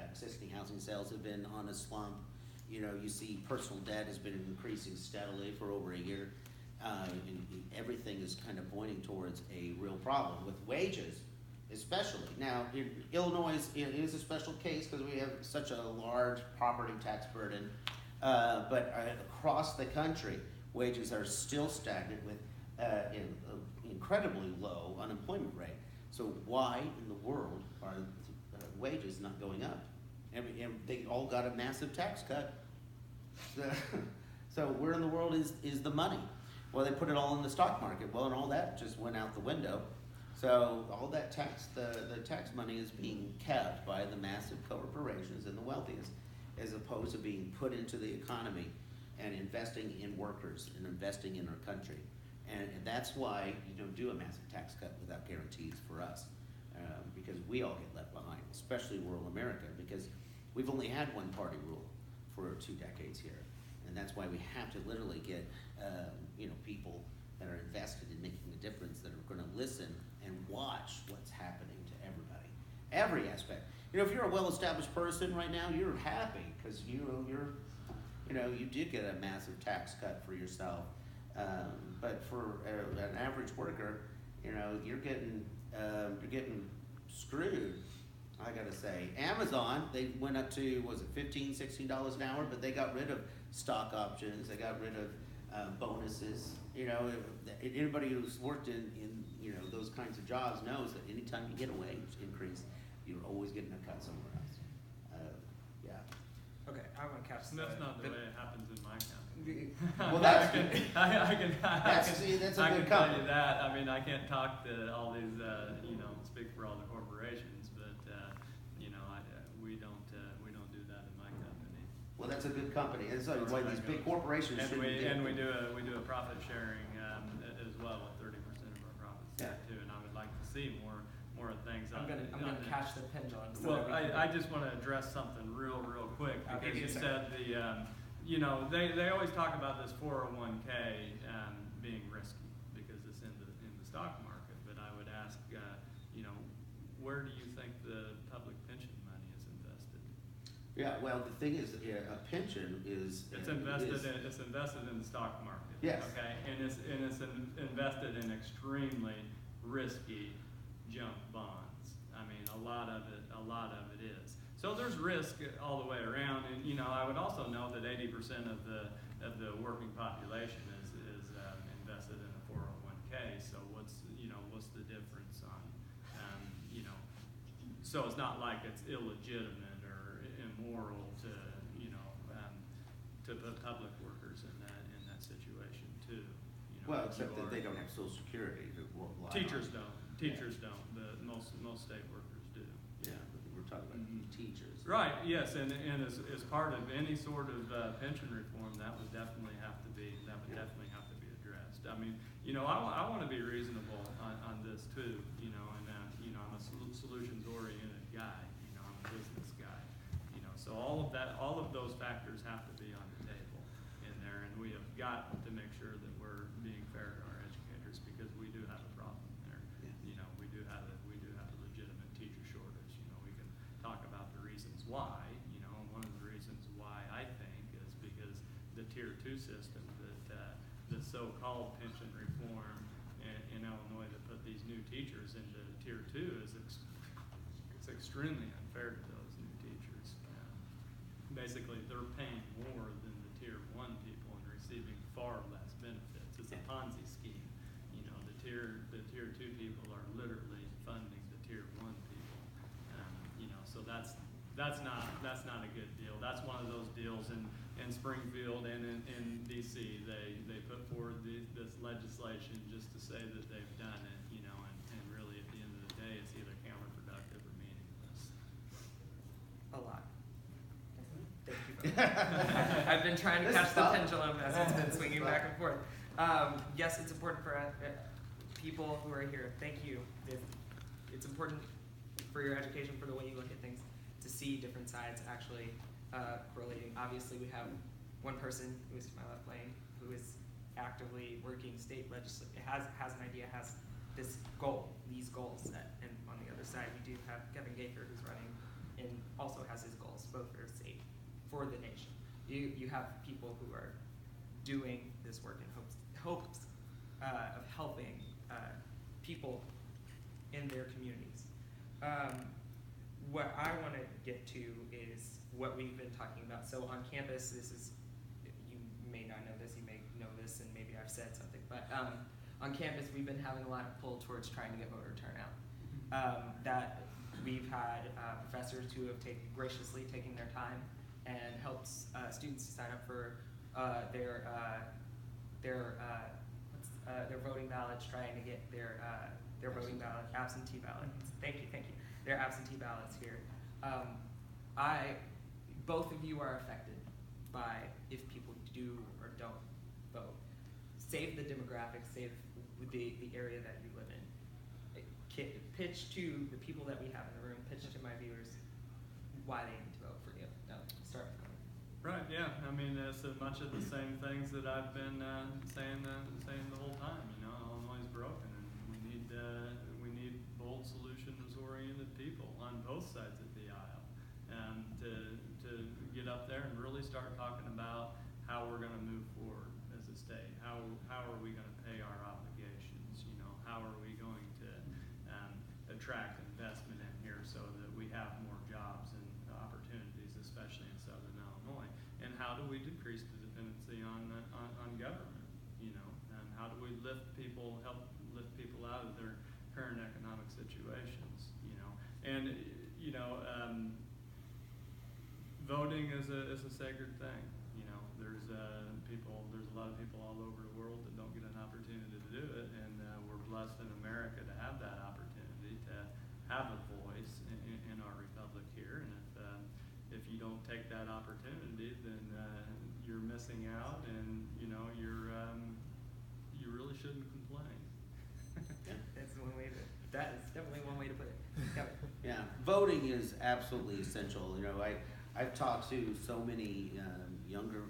existing housing sales have been on a slump. You see personal debt has been increasing steadily for over a year. And everything is kind of pointing towards a real problem with wages, especially. Now, in Illinois is a special case because we have such a large property tax burden. But across the country, wages are still stagnant with an incredibly low unemployment rate. So why in the world are wages not going up? And they all got a massive tax cut. So where in the world is the money? Well, they put it all in the stock market. Well, and all that just went out the window. So all that the tax money is being kept by the massive corporations and the wealthiest, as opposed to being put into the economy and investing in workers and investing in our country. And that's why you don't do a massive tax cut without guarantees for us, because we all get left behind, especially rural America, because we've only had one party rule for 2 decades here. And that's why we have to literally get people that are invested in making a difference, that are going to listen and watch what's happening to everybody, every aspect. If you're a well-established person right now, you're happy because you did get a massive tax cut for yourself. But for an average worker, you're getting screwed. I gotta say, Amazon, they went up to, was it $15, $16 an hour, but they got rid of stock options, they got rid of bonuses. Anybody who's worked in those kinds of jobs knows that anytime you get a wage increase, you're always getting a cut somewhere else. Okay, I want to catch That's not the way it happens in my county. Well, that's I can that's a good tell you company. that. I mean, I can't talk to all these, speak for all the corporations, but we don't do that in my company. Well, that's a good company. And so why these big corporations And shouldn't get. we do a profit sharing as well with 30% of our profits too. And I would like to see more things. I'm gonna catch the pendulum. Well, I just want to address something real quick, I'll give because you you a said they always talk about this 401k being risky because it's in the stock market. But I would ask, where do you think the public pension money is invested? Yeah, well, the thing is, a pension is It's invested in the stock market. Yes. Okay, and it's invested in extremely risky junk bonds. I mean, a lot of it is. So there's risk all the way around, and I would also know that 80% of the working population is invested in a 401k. So what's the difference on so it's not like it's illegitimate or immoral to put public workers in that. Well, except that they don't have Social Security to rely on. Teachers don't. Teachers don't. Most state workers do. Yeah, but we're talking about teachers. Right. Yes, and as part of any sort of pension reform, that would definitely have to be addressed. I mean, I want to be reasonable on this too. And I'm a solutions oriented guy. I'm a business guy. So all of those factors have to be on the table in there, and we have got to make sure that we're being fair to our educators, because we do have a problem there. Yeah. We do have a legitimate teacher shortage. We can talk about the reasons why. And one of the reasons why I think is because the Tier 2 system, that the so-called pension reform in Illinois that put these new teachers into Tier 2 is it's extremely unfair to those new teachers. Basically, they're paying more than the Tier 1 people and receiving far less benefits. It's a Ponzi scheme. The Tier 2 people are literally funding the Tier 1 people. So that's not a good deal. That's one of those deals in Springfield and in DC. They put forward this legislation just to say that they've done it. And really at the end of the day, it's either counterproductive or meaningless. A lot. Thank you. I've been trying to catch the pendulum as it's been swinging back and forth. Yes, it's important for people who are here. Thank you. It's important for your education, for the way you look at things, to see different sides actually correlating. Obviously, we have one person who is to my left lane who is actively working state legislature, has an idea, has this goal, these goals set. And on the other side, we do have Kevin Gaither, who's running and also has his goals, both for state, for the nation. You have people who are doing this work in hopes of helping people in their communities. What I want to get to is what we've been talking about. So on campus, you may not know this, you may know this, and maybe I've said something, but on campus, we've been having a lot of pull towards trying to get voter turnout. That we've had professors who have graciously taken their time and helped students sign up for their voting ballots, trying to get their voting ballot, absentee ballots. Thank you. Their absentee ballots here. Both of you are affected by if people do or don't vote. Save the demographics, save the area that you live in. Pitch to the people that we have in the room, pitch to my viewers why they need to vote for you. Start with Colin. Right. Yeah. I mean, it's much of the same things that I've been saying the whole time. Illinois is broken, and we need bold, solutions-oriented people on both sides of the aisle, to get up there and really start talking about how we're going to move forward as a state. How are we going to pay our obligations? How are we going to attract investment in here so that we have more jobs and opportunities, especially in Southern Illinois? And how do we decrease the dependency on government? And how do we help lift people out of their current economic situations? And voting is a sacred thing. There's a lot of people all over the world that don't get an opportunity to do it, and we're blessed in America to have that opportunity, to have a voice in our republic here. And if you don't take that opportunity, then you're missing out, and you really shouldn't complain. That is definitely one way to put it. Yeah, voting is absolutely essential. I've talked to so many younger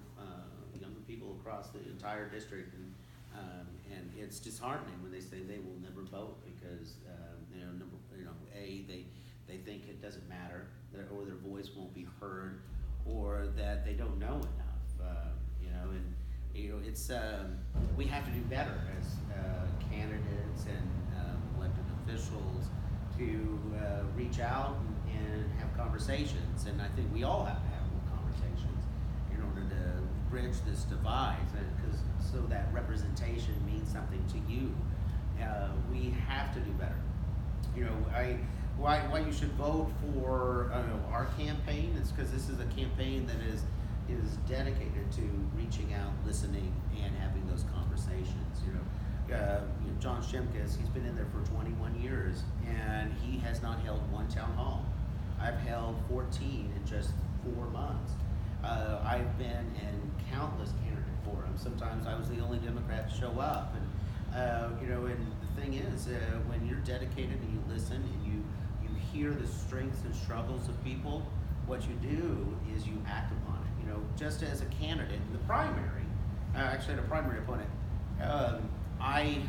people across the entire district, and it's disheartening when they say they will never vote because they think it doesn't matter, or their voice won't be heard, or that they don't know enough. It's we have to do better as candidates and elected officials to reach out and have conversations, and I think we all have to have conversations in order to bridge this divide, because so that representation means something to you. We have to do better. Why you should vote for our campaign is because this is a campaign that is dedicated to reaching out, listening, and having those conversations. John Shimkus, he's been in there for 21 years, and he has not held one town hall. I've held 14 in just 4 months. I've been in countless candidate forums. Sometimes I was the only Democrat to show up, and and the thing is, when you're dedicated and you listen and you hear the strengths and struggles of people, what you do is you act upon it. Just as a candidate in the primary, actually had a primary opponent, I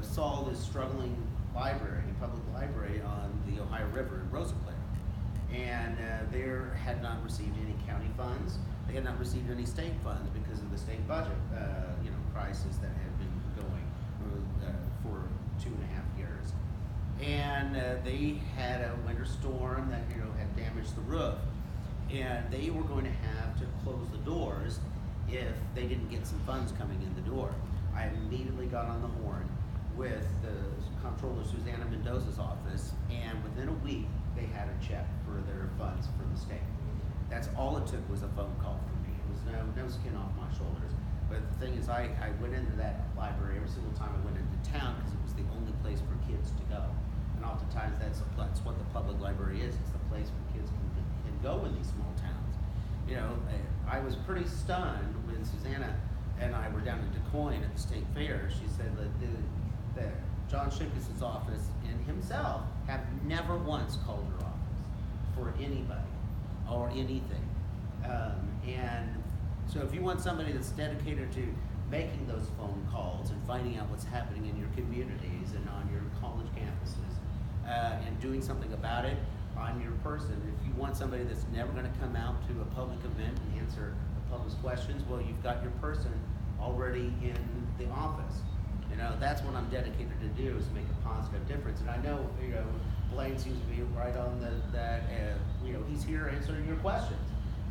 saw this struggling public library on the Ohio River in Rosiclare, and they had not received any county funds. They had not received any state funds because of the state budget, crisis that had been going for 2.5 years. And they had a winter storm that had damaged the roof, and they were going to have to close the doors if they didn't get some funds coming in the door. I immediately got on the horn with the Comptroller Susanna Mendoza's office, and within a week they had a check for their funds from the state. That's all it took, was a phone call from me. It was no skin off my shoulders. But the thing is, I went into that library every single time I went into town because it was the only place for kids to go. And oftentimes that's what the public library is. It's the place where kids can go in these small towns. I was pretty stunned when Susanna and I were down in Des Moines at the state fair. She said that John Shimkus' office and himself have never once called her office for anybody or anything. And so if you want somebody that's dedicated to making those phone calls and finding out what's happening in your communities and on your college campuses, and doing something about it, I'm your person. If you want somebody that's never going to come out to a public event and answer the public's questions, well, you've got your person already in the office. That's what I'm dedicated to do, is make a positive difference. And I know, Blaine seems to be right on that he's here answering your questions.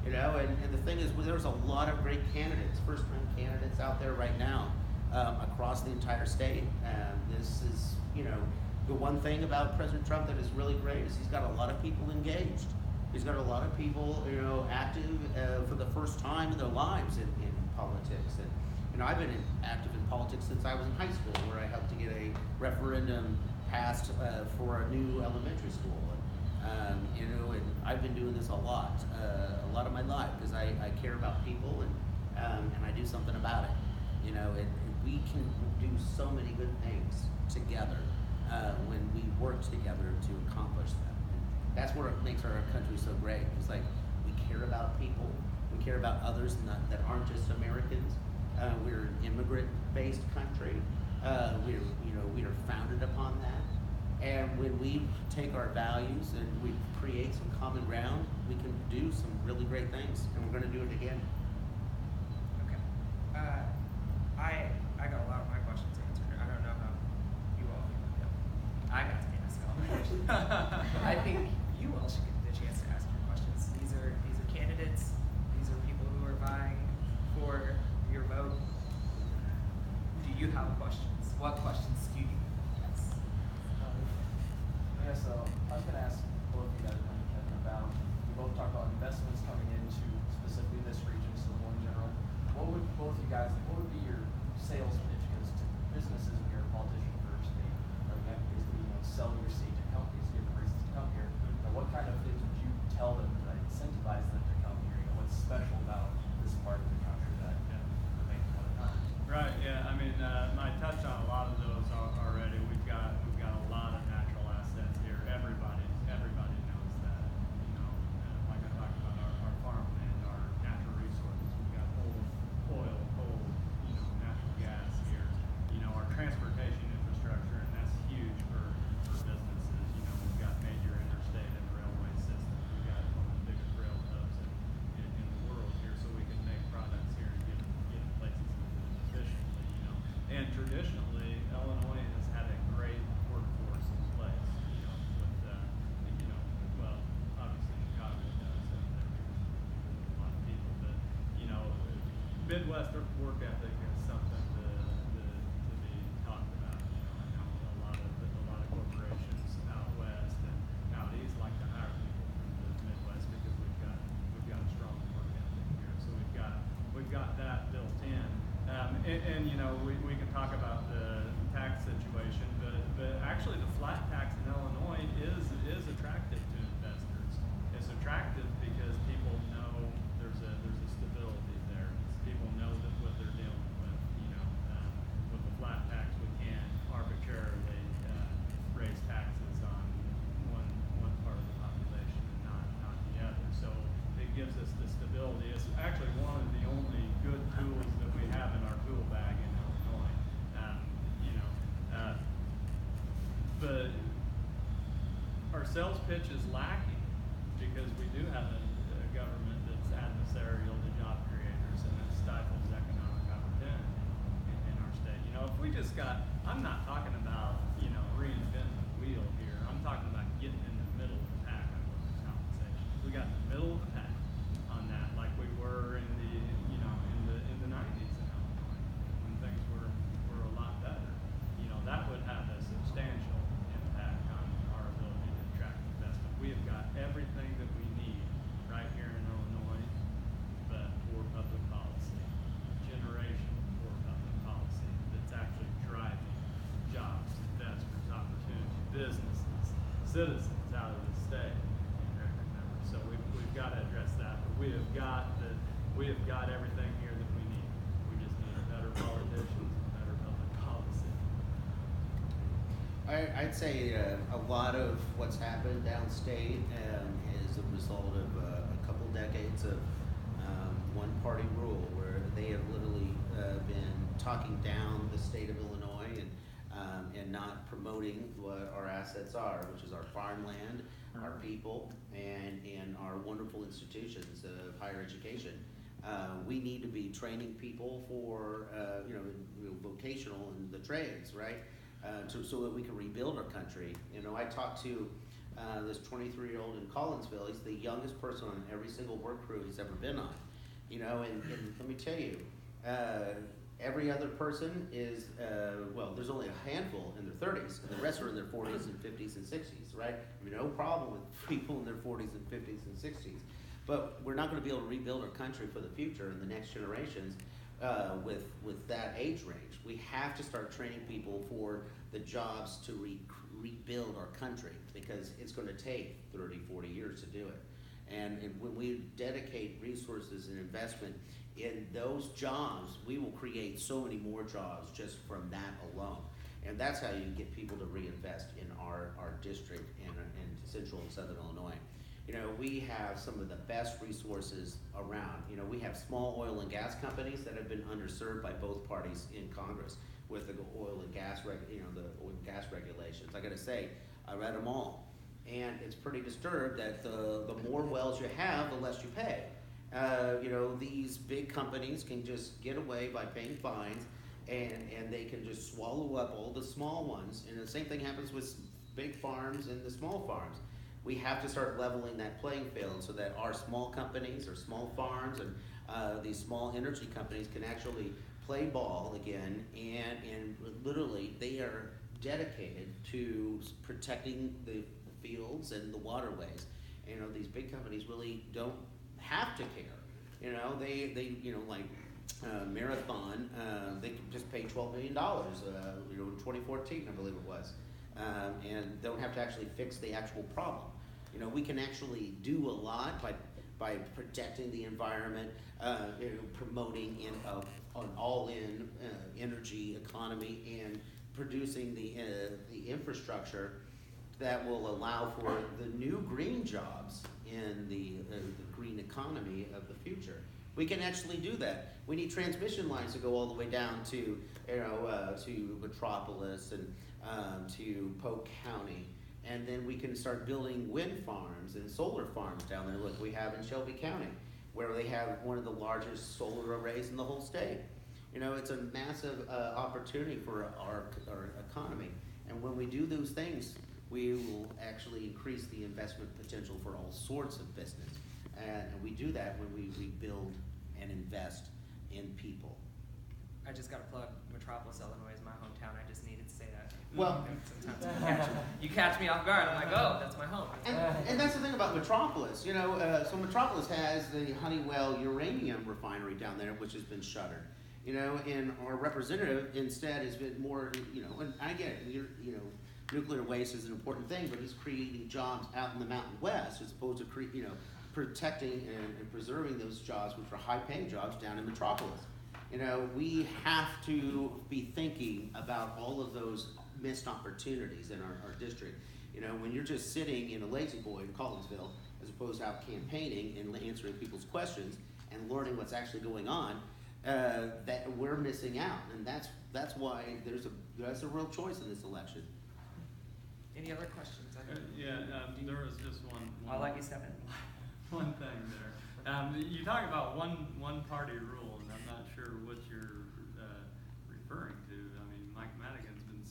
And the thing is, there's a lot of great candidates, first-time candidates out there right now, across the entire state. This is, the one thing about President Trump that is really great is he's got a lot of people engaged. He's got a lot of people, active for the first time in their lives in politics. And I've been active in politics since I was in high school, where I helped to get a referendum passed for a new elementary school. And I've been doing this a lot of my life, because I care about people and I do something about it. And we can do so many good things together when we work together to accomplish them. And that's what makes our country so great. It's like we care about people, we care about others that aren't just Americans. We're an immigrant-based country. We are founded upon that. And when we take our values and we create some common ground, we can do some really great things, and we're going to do it again. Okay. I got a lot of my questions answered. I don't know how you all feel. I got to ask all my questions. I think you all should get the chance to ask your questions. These are candidates. These are people who are vying for your vote. Do you have questions? What questions do you have? Yes. Yeah, so I was going to ask both of you guys about, we both talked about investments coming into specifically this region, so more in general. What would be your sales pitch? Because to businesses, when you're a politician for a state, you have to basically sell your seat to companies, give them reasons to come here. Now, what kind of things would you tell them that incentivize them to come here? What's special about this part of the country that make them want to come? Right. Yeah. I mean, I touched on a lot of those already. We've got a lot of natural assets here. Everybody knows that. Like I talked about our farmland, our natural resources. We've got oil, coal, natural gas here. Our transportation infrastructure, and that's huge for businesses. We've got major interstate and railway systems. We've got one of the biggest rail hubs in the world here, so we can make products here and get places efficiently. And traditionally, Illinois has had a great workforce in place. Obviously Chicago does, and there's a lot of people, but Midwest work ethic is something to be talked about. I know a lot of corporations out west and out east like to hire people from the Midwest because we've got a strong work ethic here. So we've got that built in. And you know, we can talk about the tax situation, but actually the flat tax in Illinois is attractive to investors. It's attractive because people know there's a stability there. People know that what they're dealing with. You know, with the flat tax, we can't arbitrarily raise taxes on one part of the population and not the other. So it gives us the stability. It's actually one of the only good tools that we have in our tool bag in Illinois. You know, but our sales pitch is lacking because we do have a government that's adversarial to job creators and it stifles economic opportunity in our state. You know, if we just got, I'm not talking about, you know, reinventing the wheel here. I'm talking about getting in the middle of the pack on workers' compensation. We got in the middle of the pack on that, like we were in the, you know, in the 90s in Illinois when things were a lot better. You know, that would have a substantial impact on our ability to attract investment. We have got everything that we need right here in Illinois, but poor public policy, generational poor public policy that's actually driving jobs, investors, opportunity, businesses, citizens out of the state in record numbers. So we've got to address that. But we have got everything here that we need. We just need better politicians and better public policy. I'd say a lot of what's happened downstate is a result of a couple decades of one-party rule, where they have literally been talking down the state of Illinois and not promoting what our assets are, which is our farmland, our people, and our wonderful institutions of higher education. We need to be training people for you know, vocational in the trades, right? So that we can rebuild our country. You know, I talked to this 23-year-old in Collinsville. He's the youngest person on every single work crew he's ever been on. You know, and let me tell you, every other person is, well, there's only a handful in their 30s, and the rest are in their 40s and 50s and 60s, right? I mean, no problem with people in their 40s and 50s and 60s. But we're not going to be able to rebuild our country for the future and the next generations with that age range. We have to start training people for the jobs to rebuild our country, because it's going to take 30, 40 years to do it. And when we dedicate resources and investment in those jobs, we will create so many more jobs just from that alone. And that's how you get people to reinvest in our district and central and southern Illinois. You know, we have some of the best resources around. You know, we have small oil and gas companies that have been underserved by both parties in Congress with the oil and gas, the oil and gas regulations. I got to say, I read them all, and it's pretty disturbed that the more wells you have, the less you pay. You know, these big companies can just get away by paying fines, and they can just swallow up all the small ones. And the same thing happens with big farms and the small farms. We have to start leveling that playing field so that our small companies or small farms and these small energy companies can actually play ball again, and literally they are dedicated to protecting the fields and the waterways. You know, these big companies really don't have to care. You know, they you know, like Marathon, they can just pay $12 million, you know, in 2014, I believe it was. And don't have to actually fix the actual problem. You know, we can actually do a lot by protecting the environment, you know, promoting an all-in energy economy, and producing the infrastructure that will allow for the new green jobs in the green economy of the future. We can actually do that. We need transmission lines to go all the way down to, you know, to Metropolis and to Polk County, and then we can start building wind farms and solar farms down there. Look, we have in Shelby County, where they have one of the largest solar arrays in the whole state. You know, it's a massive opportunity for our economy, and when we do those things, we will actually increase the investment potential for all sorts of business. And we do that when we build and invest in people. I just got to plug Metropolis, Illinois is my hometown. I just needed to say that. Well- Sometimes you catch me off guard. I'm like, oh, that's my home. And that's the thing about Metropolis, you know, so Metropolis has the Honeywell uranium refinery down there, which has been shuttered. You know, and our representative instead has been more, you know, and I get it, you know, nuclear waste is an important thing, but he's creating jobs out in the Mountain West as opposed to, you know, protecting and preserving those jobs, which are high-paying jobs down in Metropolis. You know, we have to be thinking about all of those missed opportunities in our district. You know, when you're just sitting in a lazy boy in Collinsville, as opposed to out campaigning and answering people's questions and learning what's actually going on, that we're missing out, and that's why that's a real choice in this election. Any other questions? There was just one. I'll let you step in. One thing there. You talk about one party rule, and I'm not sure what you're referring to. I mean, Mike Madigan's been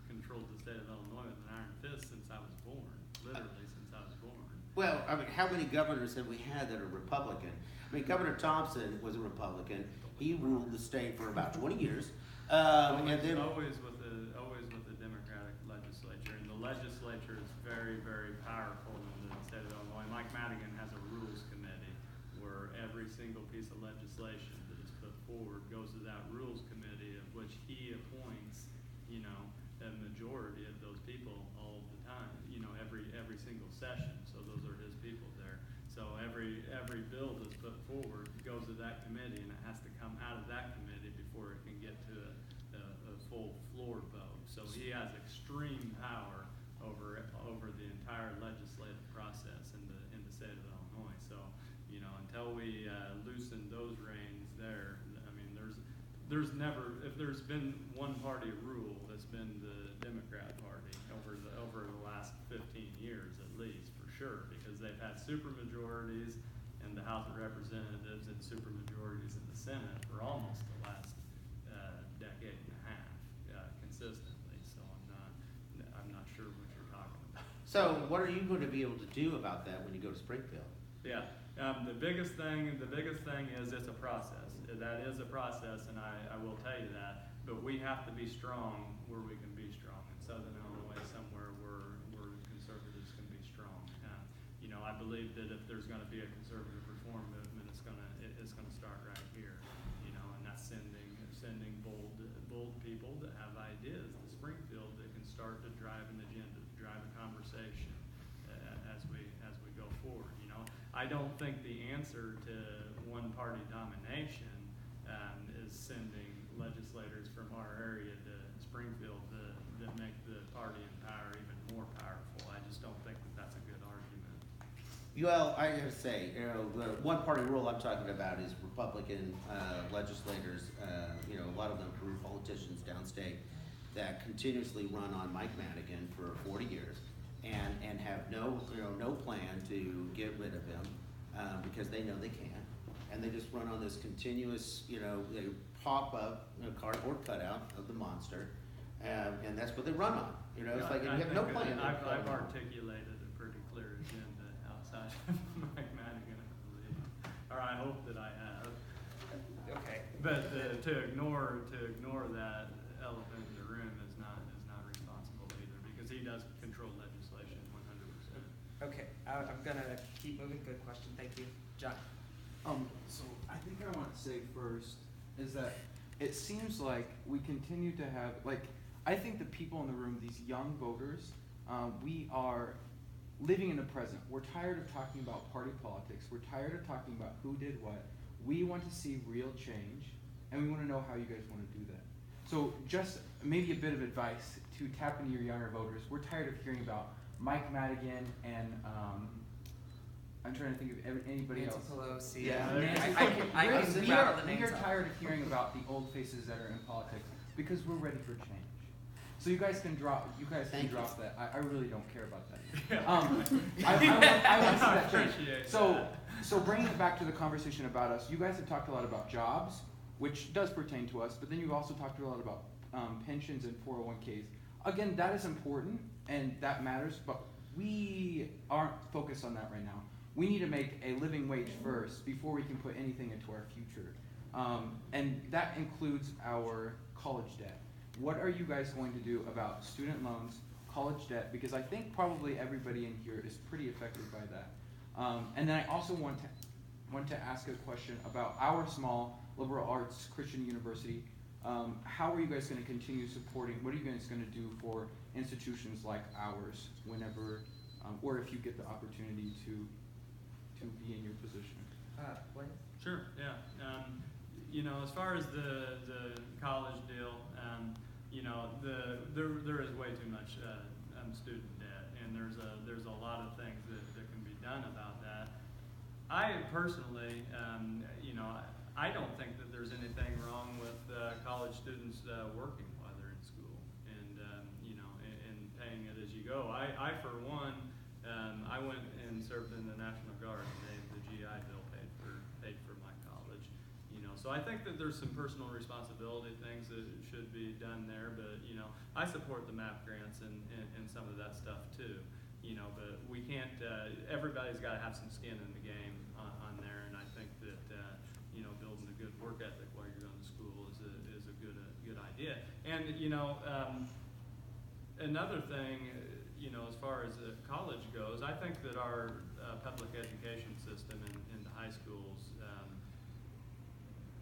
controlled the state of Illinois with an iron fist since I was born, literally since I was born. Well, I mean, how many governors have we had that are Republican? I mean, Governor Thompson was a Republican. He ruled the state for about 20 years. And then always with the Democratic legislature, and the legislature is very, very powerful in the state of Illinois. Mike Madigan has a rules committee where every single piece of legislation that is put forward goes to that rules committee, of which he appoints, you know, a majority of those people all the time, you know, every single session. So those are his people there. So every bill that's put forward goes to that committee, and it has to come out of that committee before it can get to a full floor vote. So he has extreme power over the entire legislative process in the state of Illinois. So, you know, until we loosen those reins there, I mean, there's never, if there's been one party rule, it's been the Democrat Party over the last 15 years at least, for sure, because they've had supermajorities in the House of Representatives and supermajorities in the Senate for almost the last decade and a half consistently. So I'm not sure what you're talking about. So what are you going to be able to do about that when you go to Springfield? Yeah, the biggest thing is it's a process. That is a process, and I will tell you that. But we have to be strong where we can be strong. In Southern Illinois, somewhere where conservatives can be strong. You know, I believe that if there's going to be a conservative reform movement, it's going to start right here. You know, and that's sending bold people that have ideas to Springfield that can start to drive an agenda, to drive a conversation as we go forward. You know, I don't think the answer to one party domination is sending legislators from our area to Springfield that make the party in power even more powerful. I just don't think that that's a good argument. Well, I have to say, you know, the one party rule I'm talking about is Republican legislators, you know, a lot of them career politicians downstate that continuously run on Mike Madigan for 40 years and have no plan to get rid of him because they know they can. And they just run on this continuous, you know, they pop up a cardboard cutout of the monster, and that's what they run on. You know, it's like you have no plan. I've articulated a pretty clear agenda outside of Mike Madigan, I believe, or I hope that I have. Okay. But to ignore that elephant in the room is not responsible either, because he does control legislation 100%. Okay, I'm gonna keep moving. Good question. Thank you, John. So I think I want to say first is that it seems like we continue to have, like, I think the people in the room, these young voters, we are living in the present. We're tired of talking about party politics. We're tired of talking about who did what. We want to see real change, and we want to know how you guys want to do that. So just maybe a bit of advice to tap into your younger voters. We're tired of hearing about Mike Madigan and I'm trying to think of anybody Nancy else. Pelosi. Yeah, I can rattle the we names are off. tired of hearing about the old faces that are in politics because we're ready for change. So you guys can drop. Thank you. Drop that. I really don't care about that. Yeah. I want to see that change. Appreciate So bringing it back to the conversation about us, you guys have talked a lot about jobs, which does pertain to us, but then you've also talked a lot about pensions and 401ks. Again, that is important and that matters, but we aren't focused on that right now. We need to make a living wage first before we can put anything into our future. And that includes our college debt. What are you guys going to do about student loans, college debt? Because I think probably everybody in here is pretty affected by that. And then I also want to ask a question about our small liberal arts Christian university. How are you guys going to continue supporting? What are you guys going to do for institutions like ours whenever, or if you get the opportunity to be in your position? What? Sure, yeah. You know, as far as the college deal, you know, there is way too much student debt, and there's a lot of things that can be done about that. I personally, you know, I don't think that there's anything wrong with college students working while they're in school, and you know, and paying it as you go. I for one, I went and served in the National Guard, and the GI Bill paid for my college. You know, so I think that there's some personal responsibility things that should be done there, but you know, I support the MAP grants and some of that stuff too. You know, but we can't. Everybody's got to have some skin in the game on there, and I think that you know, building a good work ethic while you're going to school is a good idea. And you know, another thing, you know, as far as college goes, I think that our public education system in the high schools,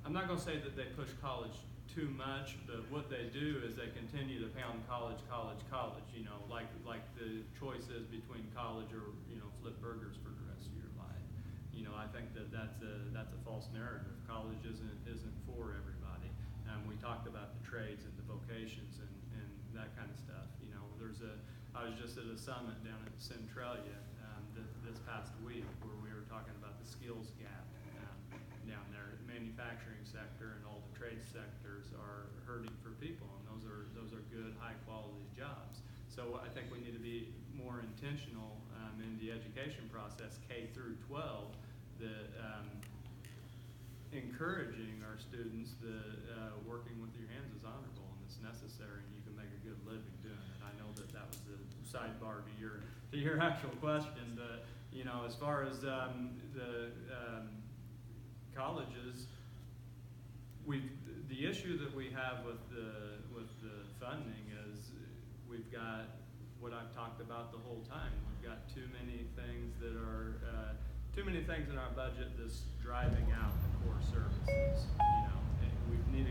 I'm not going to say that they push college too much, but what they do is they continue to pound college. You know, like the choice is between college or, you know, flip burgers for the rest of your life. You know, I think that that's a false narrative. College isn't for everybody. We talked about the trades and the vocations and that kind of stuff. You know, I was just at a summit down at Centralia this past week where we were talking about the skills gap down there. The manufacturing sector and all the trade sectors are hurting for people, and those are good, high quality jobs. So I think we need to be more intentional in the education process, K through 12, that encouraging our students that working with your hands is honorable and it's necessary, and you can make a good living doing it. I know that was the sidebar to your actual question, but you know, as far as the colleges, the issue that we have with the funding is we've got what I've talked about the whole time. We've got too many things in our budget that's driving out the core services. You know, and we need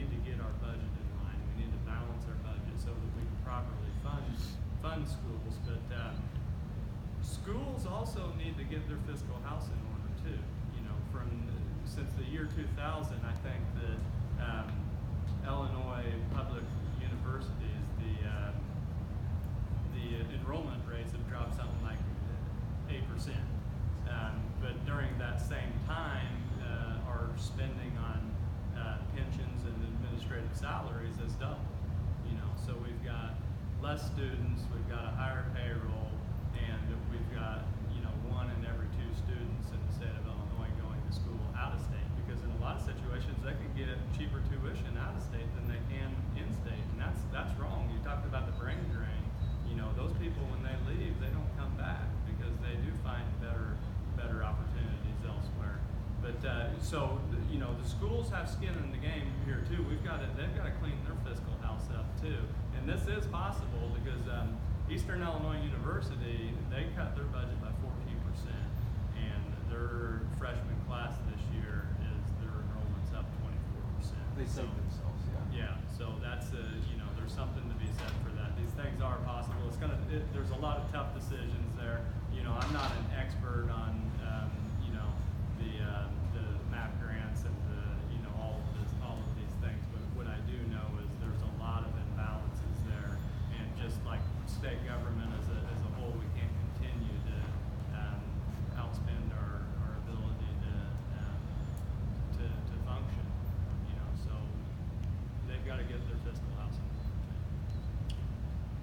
to get our budget in line. We need to balance our budget so that we can properly fund schools. But schools also need to get their fiscal house in order too. You know, since the year 2000, I think that Illinois public universities, the enrollment rates have dropped something like 8%. But during that same time, our spending on pensions and administrative salaries has doubled. You know, so we've got less students, we've got a higher payroll, and we've got, you know, 1 in every 2 students in the state of Illinois going to school out of state, because in a lot of situations they can get cheaper tuition out of state than they can in state, and that's wrong. You talked about the brain drain. You know, those people, when they leave, they don't come back because they do find better opportunities elsewhere. But so, you know, the schools have skin in the game here too. They've got to clean their fiscal house up too, and this is possible because Eastern Illinois University, they cut their budget by 14%, and their freshman class this year their enrollment's up 24%. They saved themselves, yeah. Yeah, so that's you know, there's something to be said for that. These things are possible. There's a lot of tough decisions there. You know, I'm not an expert on you know, the MAP grants and you know, all of these things, but what I do know is there's a lot of imbalances there, and just like state government as a whole, we can't continue to outspend our ability to function. You know, so they've got to get their fiscal house in order.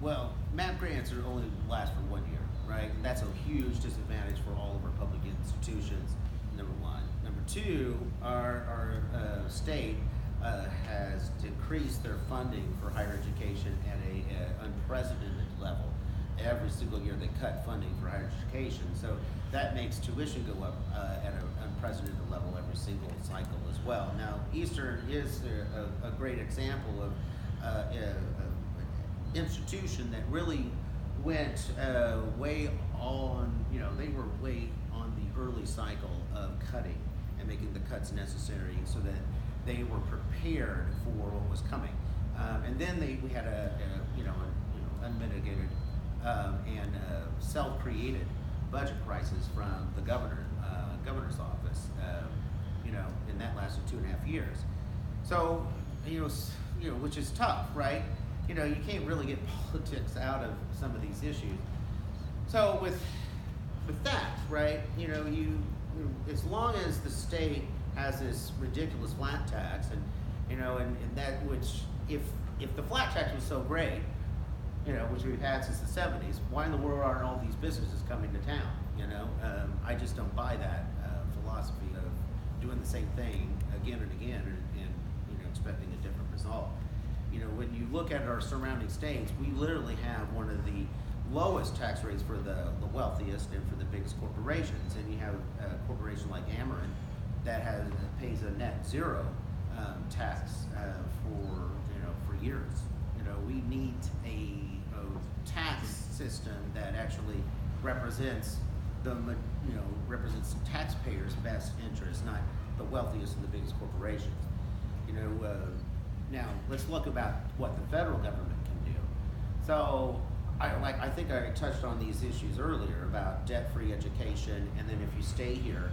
Well, MAP grants are only last for 1 year, right? And that's a huge disadvantage for all of our public institutions, number one. Number two, our state has decreased their funding for higher education at an unprecedented level. Every single year they cut funding for higher education. So that makes tuition go up at an unprecedented level every single cycle as well. Now, Eastern is a great example of an institution that really went way on, they were way on the early cycle of cutting and making the cuts necessary so that they were prepared for what was coming. And then we had an unmitigated and self-created budget crisis from the governor's office, and that lasted 2.5 years. So, which is tough, right? You can't really get politics out of some of these issues. So with that, right, as long as the state has this ridiculous flat tax, and that which, if the flat tax was so great, which we've had since the 70s, why in the world aren't all these businesses coming to town? I just don't buy that philosophy of doing the same thing again and again and expecting a different result. When you look at our surrounding states, we literally have one of the lowest tax rates for the wealthiest and for the biggest corporations. And you have a corporation like Ameren that pays a net zero tax for years. We need a tax system that actually represents represents taxpayers' best interests, not the wealthiest and the biggest corporations. Now let's look about what the federal government can do. So I think I touched on these issues earlier about debt-free education, and then if you stay here,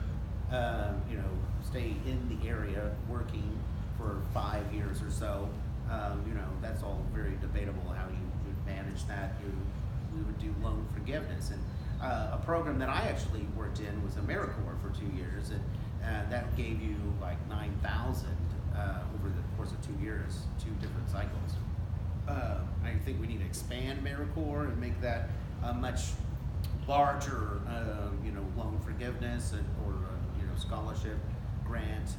stay in the area working for 5 years or so, that's all very debatable how you would manage that. We would do loan forgiveness, and a program that I actually worked in was AmeriCorps for 2 years, and that gave you like $9,000 over the course of 2 years, 2 different cycles. I think we need to expand AmeriCorps and make that a much larger, loan forgiveness or scholarship grant.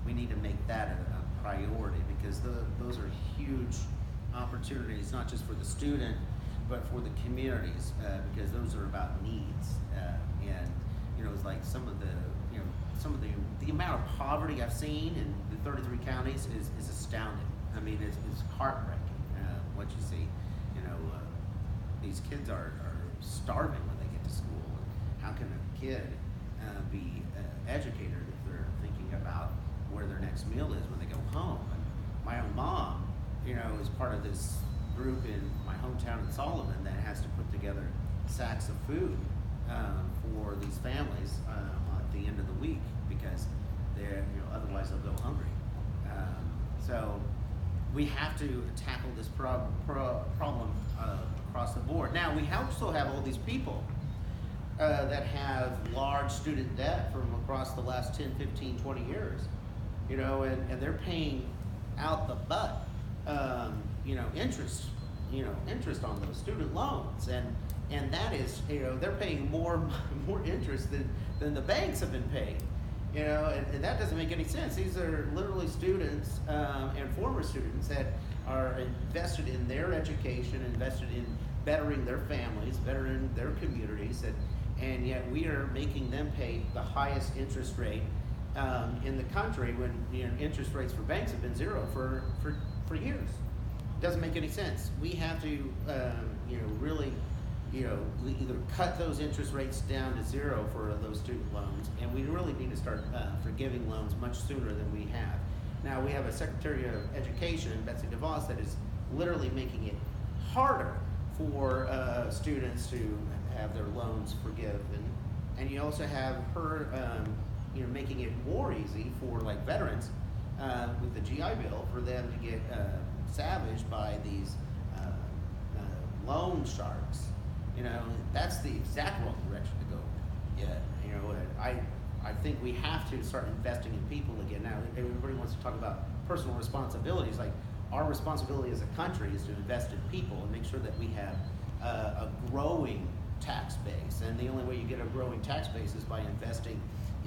We need to make that a priority because those are huge opportunities, not just for the student, but for the communities, because those are about needs. And it's like some of the amount of poverty I've seen in the 33 counties is astounding. I mean, it's heartbreaking what you see. These kids are starving when they get to school. How can a kid be educated if they're thinking about where their next meal is when they go home? And my own mom, is part of this group in my hometown in Sullivan that has to put together sacks of food for these families at the end of the week because they're, otherwise they'll go hungry. So we have to tackle this problem across the board. Now, we also have all these people that have large student debt from across the last 10, 15, 20 years, and they're paying out the butt, interest on those student loans. And that is, they're paying more interest than the banks have been paying. And that doesn't make any sense. These are literally students and former students that are invested in their education, invested in bettering their families, bettering their communities, and yet we are making them pay the highest interest rate in the country when interest rates for banks have been zero for years. Doesn't make any sense. We have to really either cut those interest rates down to zero for those student loans, and we really need to start forgiving loans much sooner than we have. Now, we have a Secretary of Education, Betsy DeVos, that is literally making it harder for students to have their loans forgiven, and you also have her making it more easy for like veterans with the GI Bill for them to get savaged by these loan sharks. That's the exact wrong direction to go. Yeah, I think we have to start investing in people again. Now, everybody wants to talk about personal responsibilities. Like, our responsibility as a country is to invest in people and make sure that we have a growing tax base. And the only way you get a growing tax base is by investing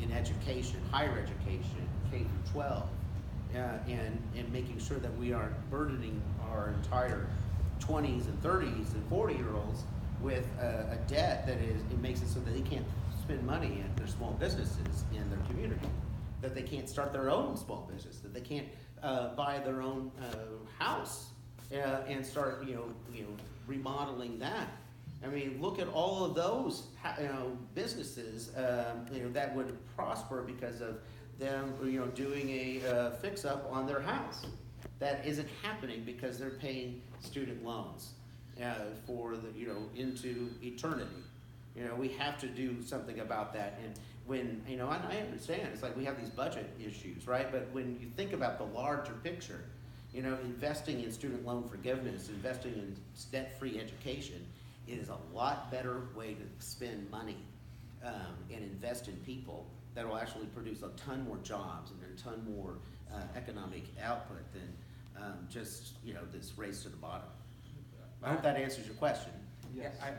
in education, higher education, K through 12, and making sure that we aren't burdening our entire 20s and 30s and 40-year-olds with a debt that it makes it so that they can't spend money at their small businesses in their community. that they can't start their own small business, that they can't buy their own house and start, remodeling that. I mean, look at all of those, businesses, that would prosper because of them, doing a fix-up on their house. That isn't happening because they're paying student loans for the, into eternity. We have to do something about that. And when, and I understand, it's like we have these budget issues, right? But when you think about the larger picture, investing in student loan forgiveness, investing in debt-free education is a lot better way to spend money and invest in people that will actually produce a ton more jobs and a ton more economic output than just this race to the bottom. I hope that answers your question. Yeah, Yes. I'm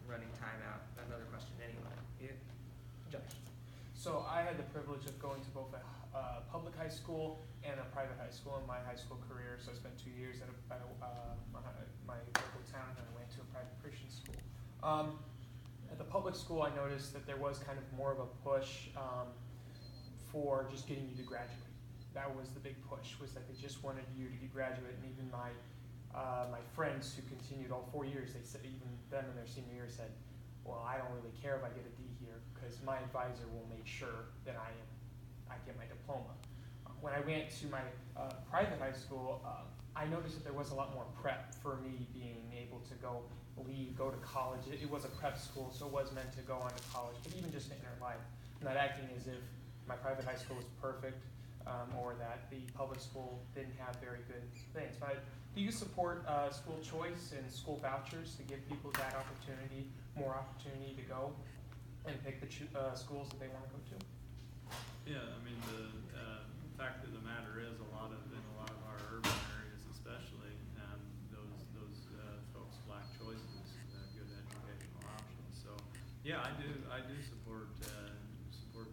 running time out. Another question anyway. Yeah. Josh. So I had the privilege of going to both a public high school and a private high school in my high school career. So I spent 2 years at my local town, and I went to a private Christian school. At the public school, I noticed that there was kind of more of a push for just getting you to graduate. That was the big push, was that they just wanted you to graduate. And even my friends who continued all 4 years, they said, even them in their senior year said, well, I don't really care if I get a D here because my advisor will make sure that I get my diploma. When I went to my private high school, I noticed that there was a lot more prep for me being able to go to college. It was a prep school, so it was meant to go on to college, but even just to enter life. I'm not acting as if my private high school was perfect or that the public school didn't have very good things. But do you support school choice and school vouchers to give people that opportunity, more opportunity to go and pick the schools that they want to go to? Yeah, I mean, the fact of the matter is in a lot of our urban areas especially, those folks lack choices, good educational options. So yeah, I do support school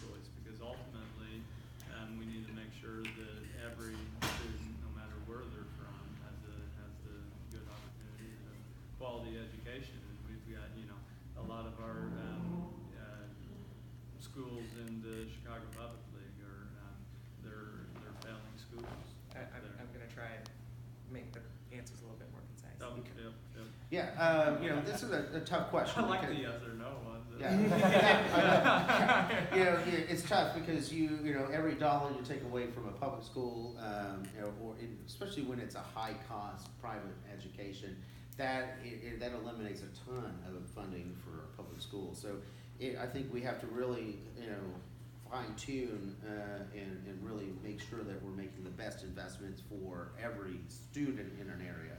choice because ultimately we need to make sure that every student, no matter where they're from, has the good opportunity to quality education. And we've got a lot of our schools in the Chicago Public League are they're failing schools. I'm going to try and make the answers a little bit more concise. Oh, yep. Yeah, this is a tough question. I like because- the yes or no ones. Yeah. It's tough because every dollar you take away from a public school, especially when it's a high cost private education, that eliminates a ton of funding for public schools. So I think we have to really fine tune and really make sure that we're making the best investments for every student in an area.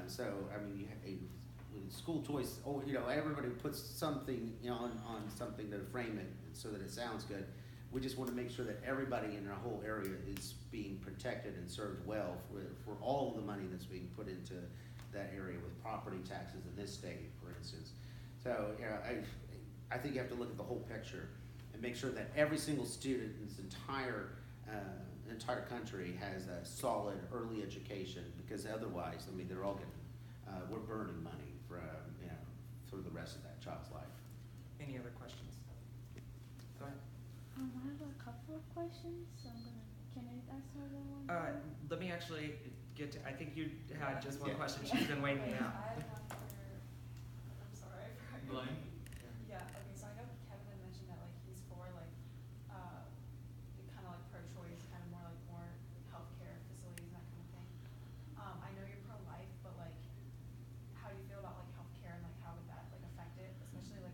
So I mean, school choice, everybody puts something on something to frame it so that it sounds good. We just want to make sure that everybody in our whole area is being protected and served well for all of the money that's being put into that area with property taxes in this state, for instance. So I think you have to look at the whole picture and make sure that every single student in this entire country has a solid early education, because otherwise, I mean, they're all getting, we're burning money for the rest of that child's life. Any other questions? Go ahead. I have a couple of questions, so can I ask her one? Let me actually get to, I think you had just one Yeah. question. She's been waiting Okay, out. I have one for, I'm sorry, I forgot your Blaine? name. Yeah, okay, so I know Kevin had mentioned that he's for kind of pro-choice, kind of more healthcare facilities and that kind of thing. I know you're pro-life, but how do you feel about healthcare and how would that affect it? Especially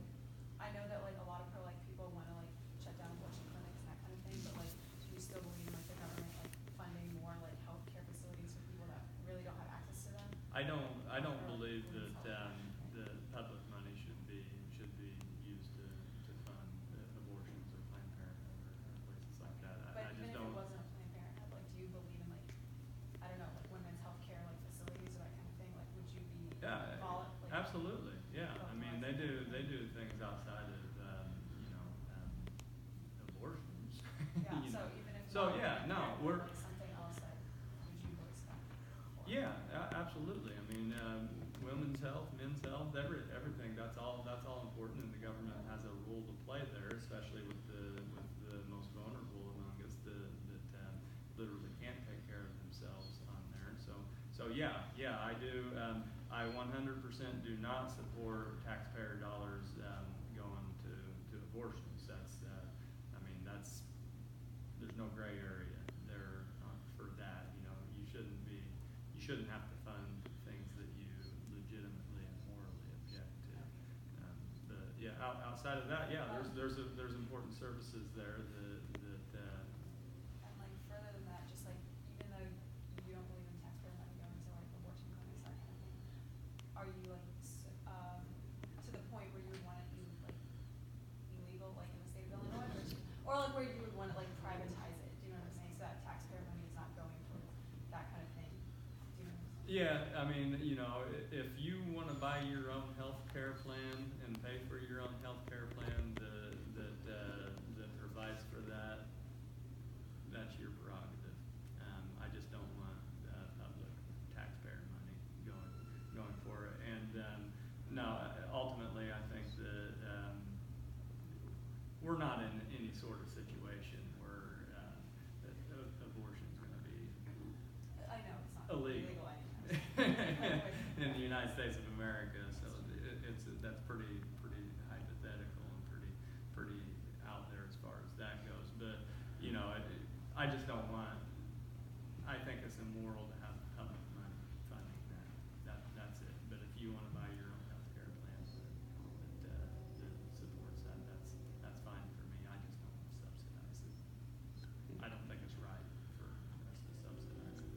I know that a lot of pro-life people want to shut down abortion clinics and that kind of thing, but do you still believe in the government funding more healthcare facilities for people that really don't have access to them? I don't believe that the public money should be used to fund abortions or Planned Parenthood or places like that. But I even just if don't. it wasn't a Planned Parenthood, do you believe in I don't know, women's healthcare facilities or that kind of thing? Would you be Yeah, absolutely. Yeah, I mean they do things outside of abortions. Yeah, you so know. even if So, not yeah, Planned no, Parenthood, we're- something else would you voice that for? Yeah, absolutely. I mean, women's health, men's health, everything. That's all important, and the government has a role to play there, especially with yeah, I do. I 100% do not support taxpayer dollars going to abortions. That's, I mean, there's no gray area there for that. You know, you shouldn't have to fund things that you legitimately and morally object to. Outside of that, there's important services there that And like further than that, just like even though you don't believe in taxpayer money going to like abortion clinics, that kind of thing, are you like to the point where you would want it illegal, like in the state of Illinois, or like where you would want to like privatize it? Do you know what I'm saying? So that taxpayer money is not going towards that kind of thing. Do you know what I'm saying? Yeah, I mean, you know, if you want to buy your own health care plan and pay for your own health care plan that provides for that, that's your prerogative. I just don't want public taxpayer money going for it. And no, ultimately, I think that we're not in any sort of situation where abortion is going to be I know it's not illegal anytime in the United States of America, so that's pretty hypothetical and pretty out there as far as that goes. But you know, I just don't want. I think it's immoral to have public money funding that. That's it. But if you want to buy your own health care plan that supports that, that's fine for me. I just don't want to subsidize it. I don't think it's right for us to subsidize it.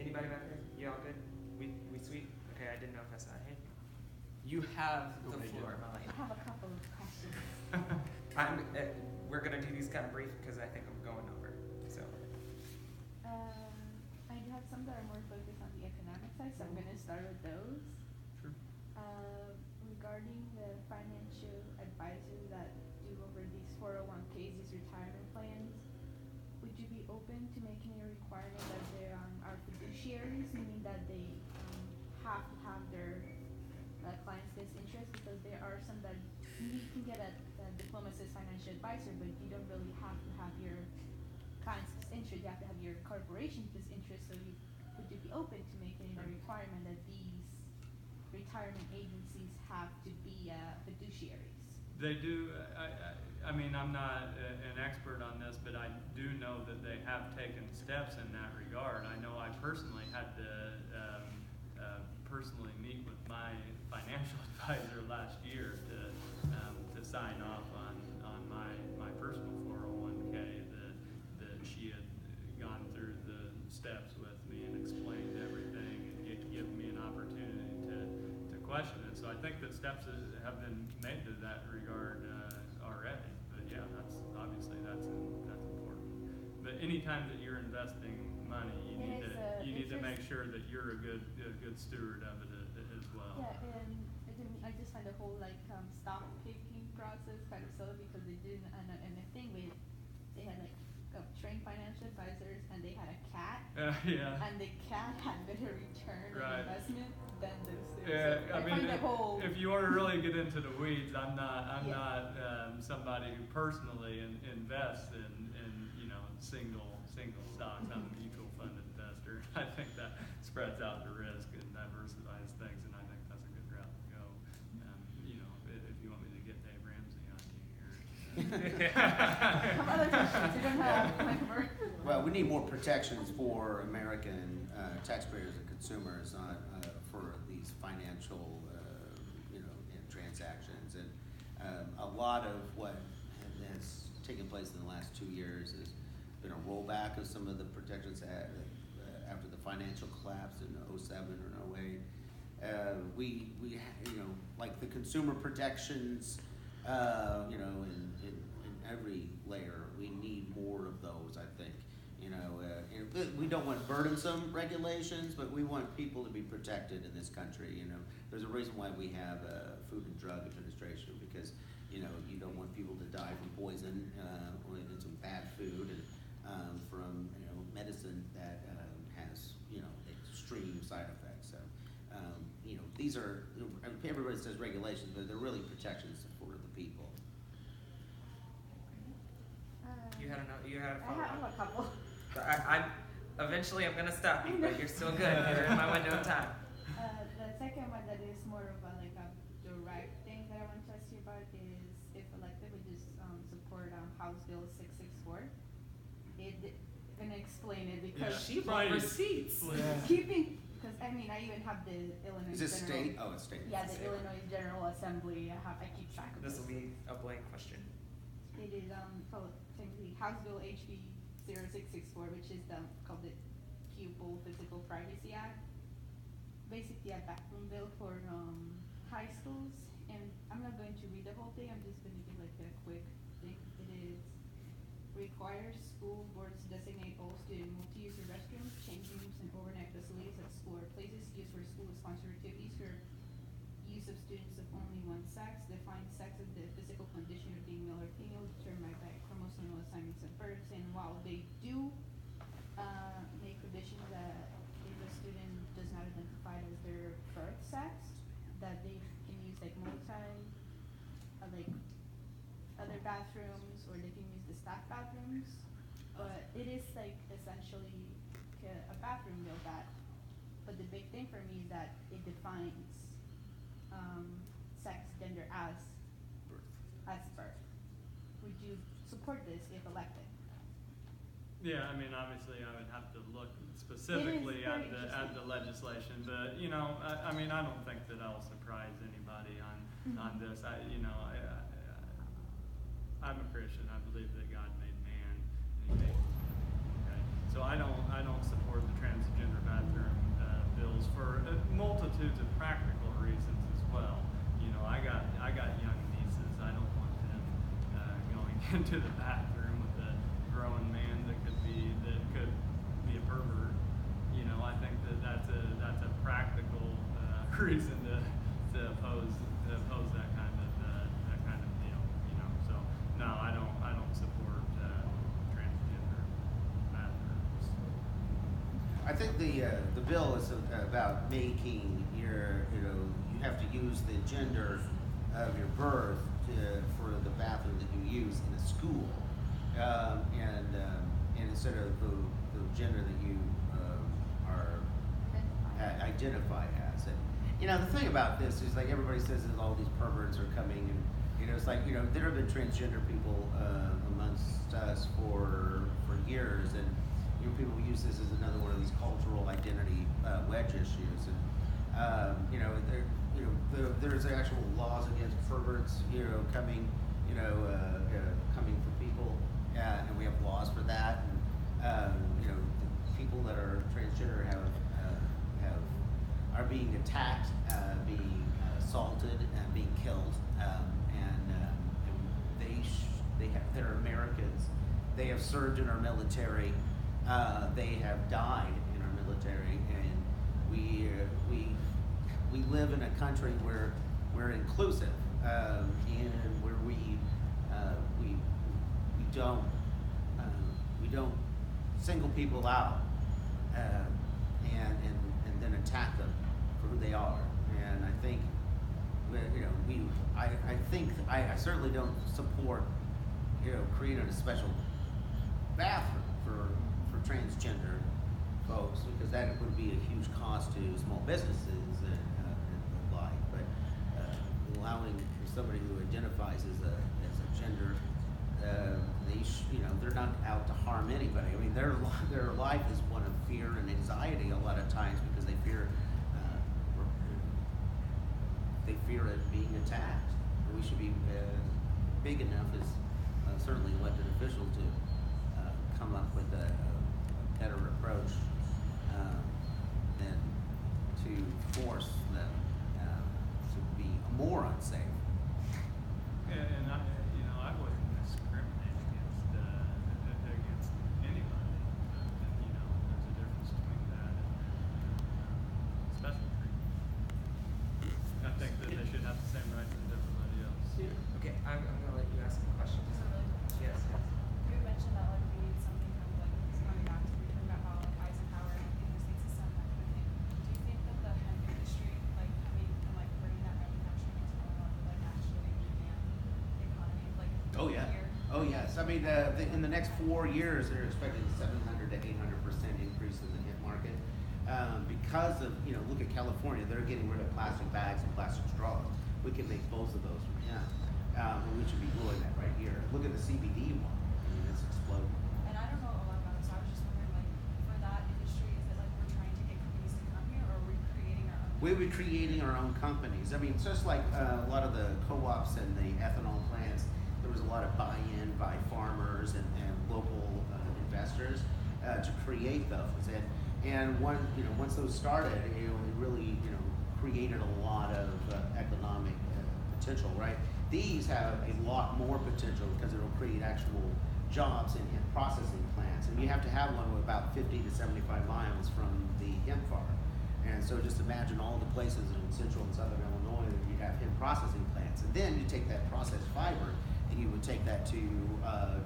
Anybody back there? You all good? We sweet? Okay, I didn't know if I saw a hand. You have the Go ahead, floor, Jen. Melanie. I have a couple of questions. We're gonna do these kind of brief because I think I'm going over. So I do have some that are more focused on the economic side, so I'm gonna start with those. Sure. Regarding the financial advisors that do over these 401ks, these retirement plans, would you be open to making a requirement that they are fiduciaries, meaning that they have to have their client's best interest? Because there are some that you can get a diploma says financial advisor, but you don't really have to have your client's best interest. You have to have your corporation's best interest. So would you be open to making a requirement that these retirement agencies have to be fiduciaries? They do. I mean, I'm not an expert on this, but I do know that they have taken steps in that regard. I know I personally had to personally meet with my financial advisor last year to sign off on my personal 401k that she had gone through the steps with me and explained everything and given me an opportunity to question it. So I think that steps have been made to that regard already. But yeah, that's important. But anytime that you're investing money, you need to make sure that you're a good steward of it as well. Yeah, and I just find the whole stock picking process kind of silly because they did and the thing with they had trained financial advisors and they had a cat. Yeah. And the cat had better return on investment than the Yeah, I mean, find the whole if you want to really get into the weeds, I'm not somebody who personally invests in single stocks. I'm a mutual fund investor. I think that spreads out the risk and diversifies things, and I think that's a good route to go. If you want me to get Dave Ramsey on you here. some other questions you don't have. Well, we need more protections for American taxpayers and consumers for these financial, transactions. And a lot of what has taken place in the last 2 years has been a rollback of some of the protections after the financial collapse in 07 or 08. We like the consumer protections, in every layer, we need more of those, I think. We don't want burdensome regulations, but we want people to be protected in this country. There's a reason why we have Food and Drug Administration, because you don't want people to die from poison or some bad food and from medicine that has extreme side effects. So these are, everybody says regulations, but they're really protections for the people. You had a I follow-up? have a couple. So I Eventually, I'm gonna stop you, but you're still good. You're in my window of time. The second one that is more of a like a direct thing that I want to ask you about is if elected would just support House Bill 664. I'm gonna explain it because She brought receipts. keeping, because I mean I even have the Illinois Is it General. state? Oh, it's state. Yeah, the Illinois General Assembly. I keep track of This will be a blank question. It is technically House Bill HB 0664, which is called the Pupil Physical Privacy Act. Basically a bathroom bill for high schools, and I'm not going to read the whole thing. I'm just going to give like a quick thing. It is requires school boards to designate all student multi-user restrooms, change rooms, and overnight facilities at school or places used for school-sponsored activities for use of students of only one sex. Define sex as the physical condition of being male or female determined by chromosomal assignments at birth. And while they do make provisions that if a student does not identify as their birth sex, that they can use like like other bathrooms, or they can use the staff bathrooms. But it is like essentially a bathroom bill but the big thing for me is that it defines sex, gender as birth. Would you support this if elected? Yeah, I mean, obviously, I would have to look specifically at the legislation, but you know, I mean, I don't think that I'll surprise anybody on this. I'm a Christian. I believe that God made man, and He made woman. Okay, so I don't support the transgender bathroom bills for multitudes of practical reasons as well. You know, I got young nieces. I don't want them going into the bathroom with a grown man that could be a pervert. You know, I think that's a practical reason to oppose that kind of deal. You know, so no, I don't support transgender bathrooms. I think the bill is about making you have to use the gender of your birth for the bathroom that you use in a school, and instead of the gender that you are identify as. And you know, the thing about this is like everybody says that all these perverts are coming, and you know, it's like, you know, there have been transgender people amongst us for years, and you know, people use this as another one of these cultural identity wedge issues, and you know, there's actual laws against perverts, you know, coming for people, and we have laws for that, and you know, the people that are transgender are being attacked, being assaulted, and being killed, and they're Americans. They have served in our military. They have died in our military, and we live in a country where we're inclusive, and where we don't single people out and then attack them for who they are. And I think I certainly don't support creating a special bathroom for transgender folks, because that would be a huge cost to small businesses and the like. But allowing somebody who identifies as a gender, they're not out to harm anybody. I mean, their life is one of fear and anxiety a lot of times, because they fear it being attacked. We should be big enough as certainly elected officials to come up with a better approach than to force them to be more unsafe. And I wouldn't discriminate against anybody. And, there's a difference between that and special treatment. I think that they should have the same rights as everybody else. Okay, I'm gonna let you ask a question. Just a really quick question. Yes. You had mentioned that like we need something kind of like it's coming back to we talking about how like Eisenhower and the interstate system, that kind of thing. Do you think that the hemp industry, like hemp and like bringing that manufacturing into Illinois would like Oh, yes. I mean, in the next 4 years, they're expecting 700 to 800% increase in the hemp market. Because of, look at California, they're getting rid of plastic bags and plastic straws. We can make both of those from hemp. And we should be doing that right here. Look at the CBD one. I mean, it's exploding. And I don't know a lot about it, so I was just wondering, like, for that industry, is it like we're trying to get companies to come here, or are we creating our own? We'll be creating our own companies. I mean, it's just like a lot of the co-ops and the ethanol plants. There was a lot of buy-in by farmers and local investors to create those. And once those started, it really created a lot of economic potential, right? These have a lot more potential because it'll create actual jobs in processing plants. And you have to have one about 50 to 75 miles from the hemp farm. And so just imagine all the places in central and southern Illinois that you have hemp processing plants. And then you take that processed fiber and you would take that to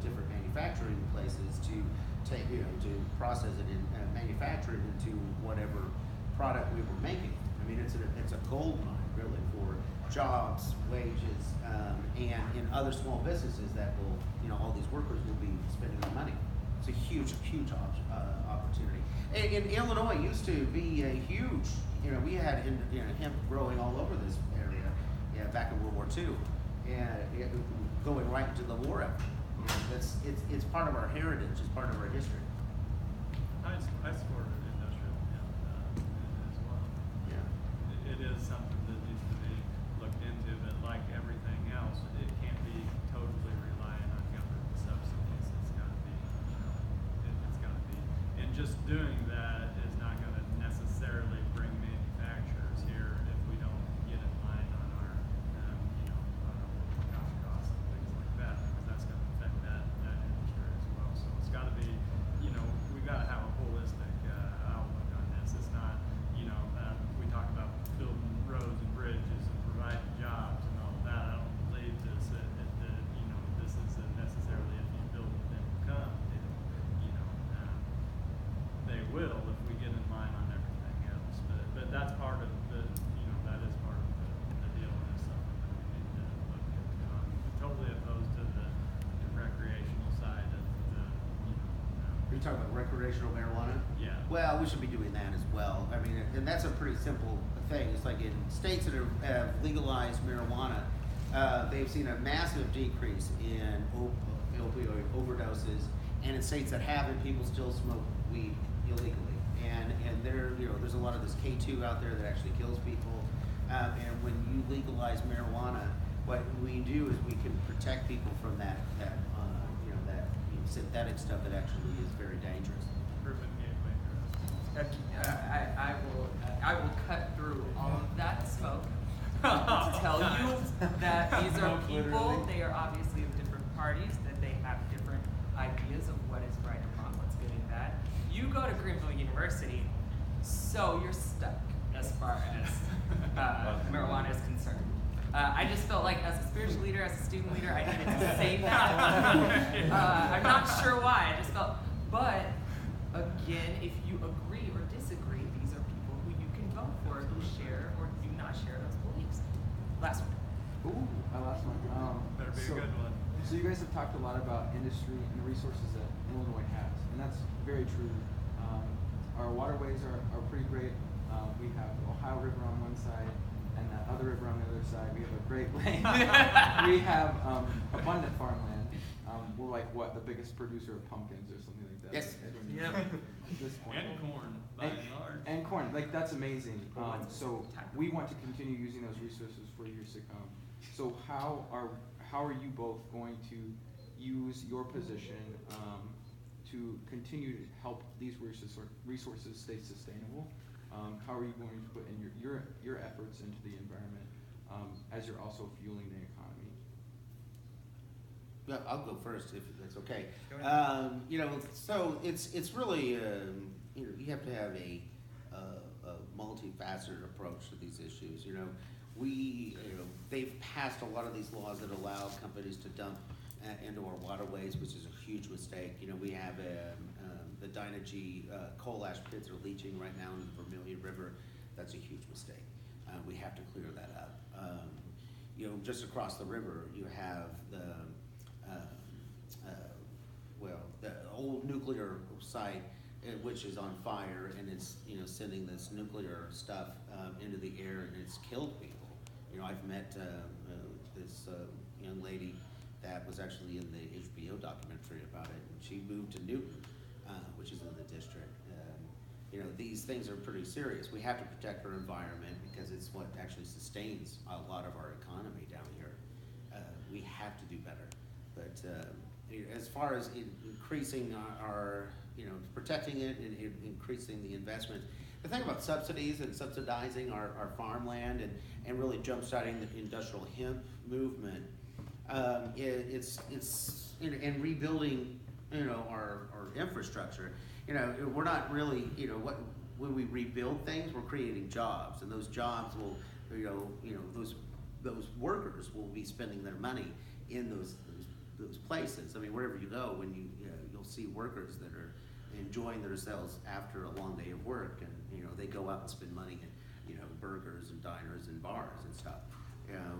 different manufacturing places to take, to process it and manufacture it into whatever product we were making. I mean, it's a gold mine really for jobs, wages, and in other small businesses that will, all these workers will be spending their money. It's a huge opportunity. In Illinois, it used to be a huge, we had hemp growing all over this area, back in World War II, and going right into the war effort. It's part of our heritage, it's part of our history. I supported industrial hemp as well. Yeah. It is something that needs to be looked into, but like everything else, it can't be totally reliant on government subsidies. It's got to be, it's got to be, and just doing that is not going to necessarily bring manufacturers here if we don't get in line on our, on our working costs and things like that, because that's going to affect that industry as well. So it's got to be, we've got to have a holistic outlook on this. It's not, we talk about building roads and bridges and providing jobs and all of that. I don't believe this this is necessarily if you build it, they will come. They will if we get in line on everything else. But that's part of the, that is part of the deal, and it's something that we need to look into. I'm totally opposed to the recreational side of the, Are you talking about recreational marijuana? Yeah. Well, we should be doing that as well. I mean, and that's a pretty simple thing. It's like in states that have legalized marijuana, they've seen a massive decrease in opioid overdoses, and in states that haven't, people still smoke weed illegally. And there's a lot of this K2 out there that actually kills people. And when you legalize marijuana, what we do is we can protect people from that synthetic stuff that actually is very dangerous. proven gateway drugs. I will cut through all of that smoke to tell you that these are people, they are obviously of different parties, that they have different ideas of what is right or wrong, what's good and bad. You go to Greenville University, so you're stuck as far as marijuana is concerned. I just felt like as a spiritual leader, as a student leader, I needed to say that. I'm not sure why, I just felt, but again, if you agree or disagree, these are people who you can vote for, who share or do not share those beliefs. Last one. Ooh, my last one. Better be a good one. So you guys have talked a lot about industry and the resources that Illinois has, and that's very true. Our waterways are pretty great. We have the Ohio River on one side and that other river on the other side. We have a Great Lake. We have abundant farmland. We're like the biggest producer of pumpkins or something like that. Yes. Yep. At this point. And corn, by and large. And corn, that's amazing. So we want to continue using those resources for years to come. So how are you both going to use your position to continue to help these resources stay sustainable? How are you going to put in your efforts into the environment as you're also fueling the economy? Yeah, I'll go first if that's okay. So it's really you have to have a multifaceted approach to these issues. They've passed a lot of these laws that allow companies to dump into our waterways, which is a huge mistake. We have the Dynegy coal ash pits are leaching right now in the Vermilion River. That's a huge mistake. We have to clear that up. Just across the river, you have the nuclear site, which is on fire, and it's, you know, sending this nuclear stuff into the air, and it's killed people. You know, I've met this young lady that was actually in the HBO documentary about it, and she moved to Newton, which is in the district. You know, these things are pretty serious. We have to protect our environment because it's what actually sustains a lot of our economy down here. We have to do better. But as far as increasing our, you know, protecting it and increasing the investment, the thing about subsidies and subsidizing our farmland and really jumpstarting the industrial hemp movement, it's and rebuilding, you know, our infrastructure. You know, we're not really, you know, when we rebuild things, we're creating jobs, and those jobs will, you know, those workers will be spending their money in those places. I mean, wherever you go, when you'll see workers that are enjoying themselves after a long day of work, and you know, they go out and spend money in, you know, burgers and diners and bars and stuff.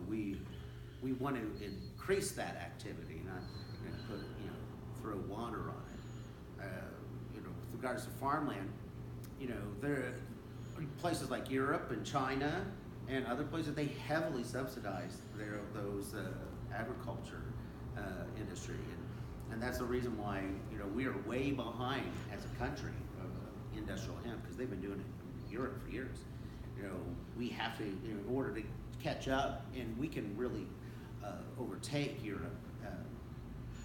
We want to increase that activity, not, you know, put, you know, throw water on it. You know, with regards to farmland, you know, there are places like Europe and China and other places, they heavily subsidize those agriculture industry, and that's the reason why, you know, we are way behind as a country of industrial hemp, because they've been doing it in Europe for years. You know, we have to, in order to catch up, and we can really overtake Europe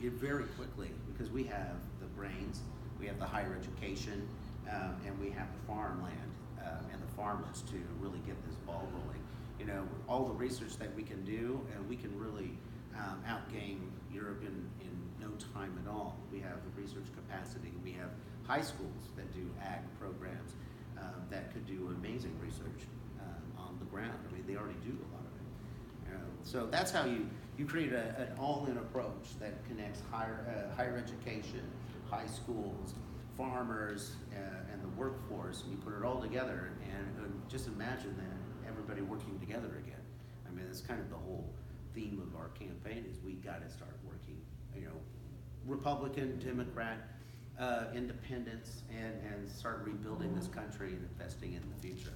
very quickly, because we have the brains, we have the higher education, and we have the farmland and the farmers to really get this ball rolling. You know, all the research that we can do, and we can really outgain Europe in no time at all. We have the research capacity. We have high schools that do ag programs that could do amazing research on the ground. I mean, they already do a lot of it. So that's how you create an all-in approach that connects higher education, high schools, farmers, and the workforce, and you put it all together, and just imagine that everybody working together again. I mean, that's kind of the whole theme of our campaign, is we got to start working, you know, Republican, Democrat, independents, and start rebuilding this country and investing in the future.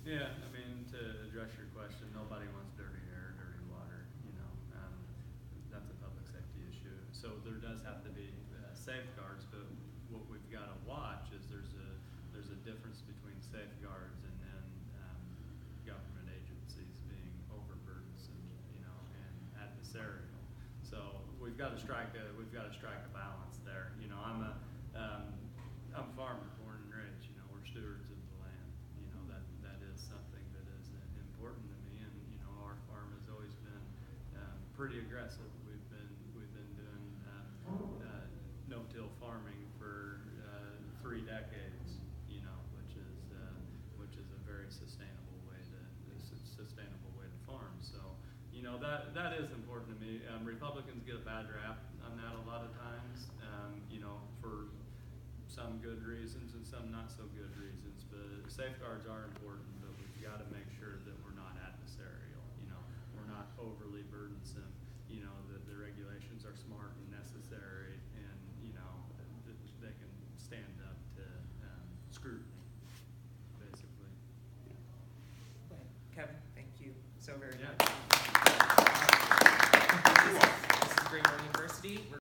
Yeah, I mean, to address your question, nobody wants dirty air, dirty water, you know, that's a public safety issue. So there does have to be safeguards, but what we've got to watch is there's a difference between safeguards and then government agencies being overburdensome, you know, and adversarial. So we've got to strike a balance there. You know, I'm a farmer, born and raised. You know, we're stewards of the land. You know, that is something that is important to me, and you know, our farm has always been pretty aggressive. We've been doing no-till farming for 3 decades. You know, which is a very sustainable way to farm. So, you know, that is important to me. Republicans get a bad rap on that a lot of times. You know, for some good reasons and some not so good reasons. But safeguards are important, but we've got to make sure that we're not adversarial. You know, we're not overly burdensome. You know, that the regulations are smart and necessary, and you know, they can stand up to scrutiny, basically. Kevin, thank you so very Yeah. much. This is Greenville University.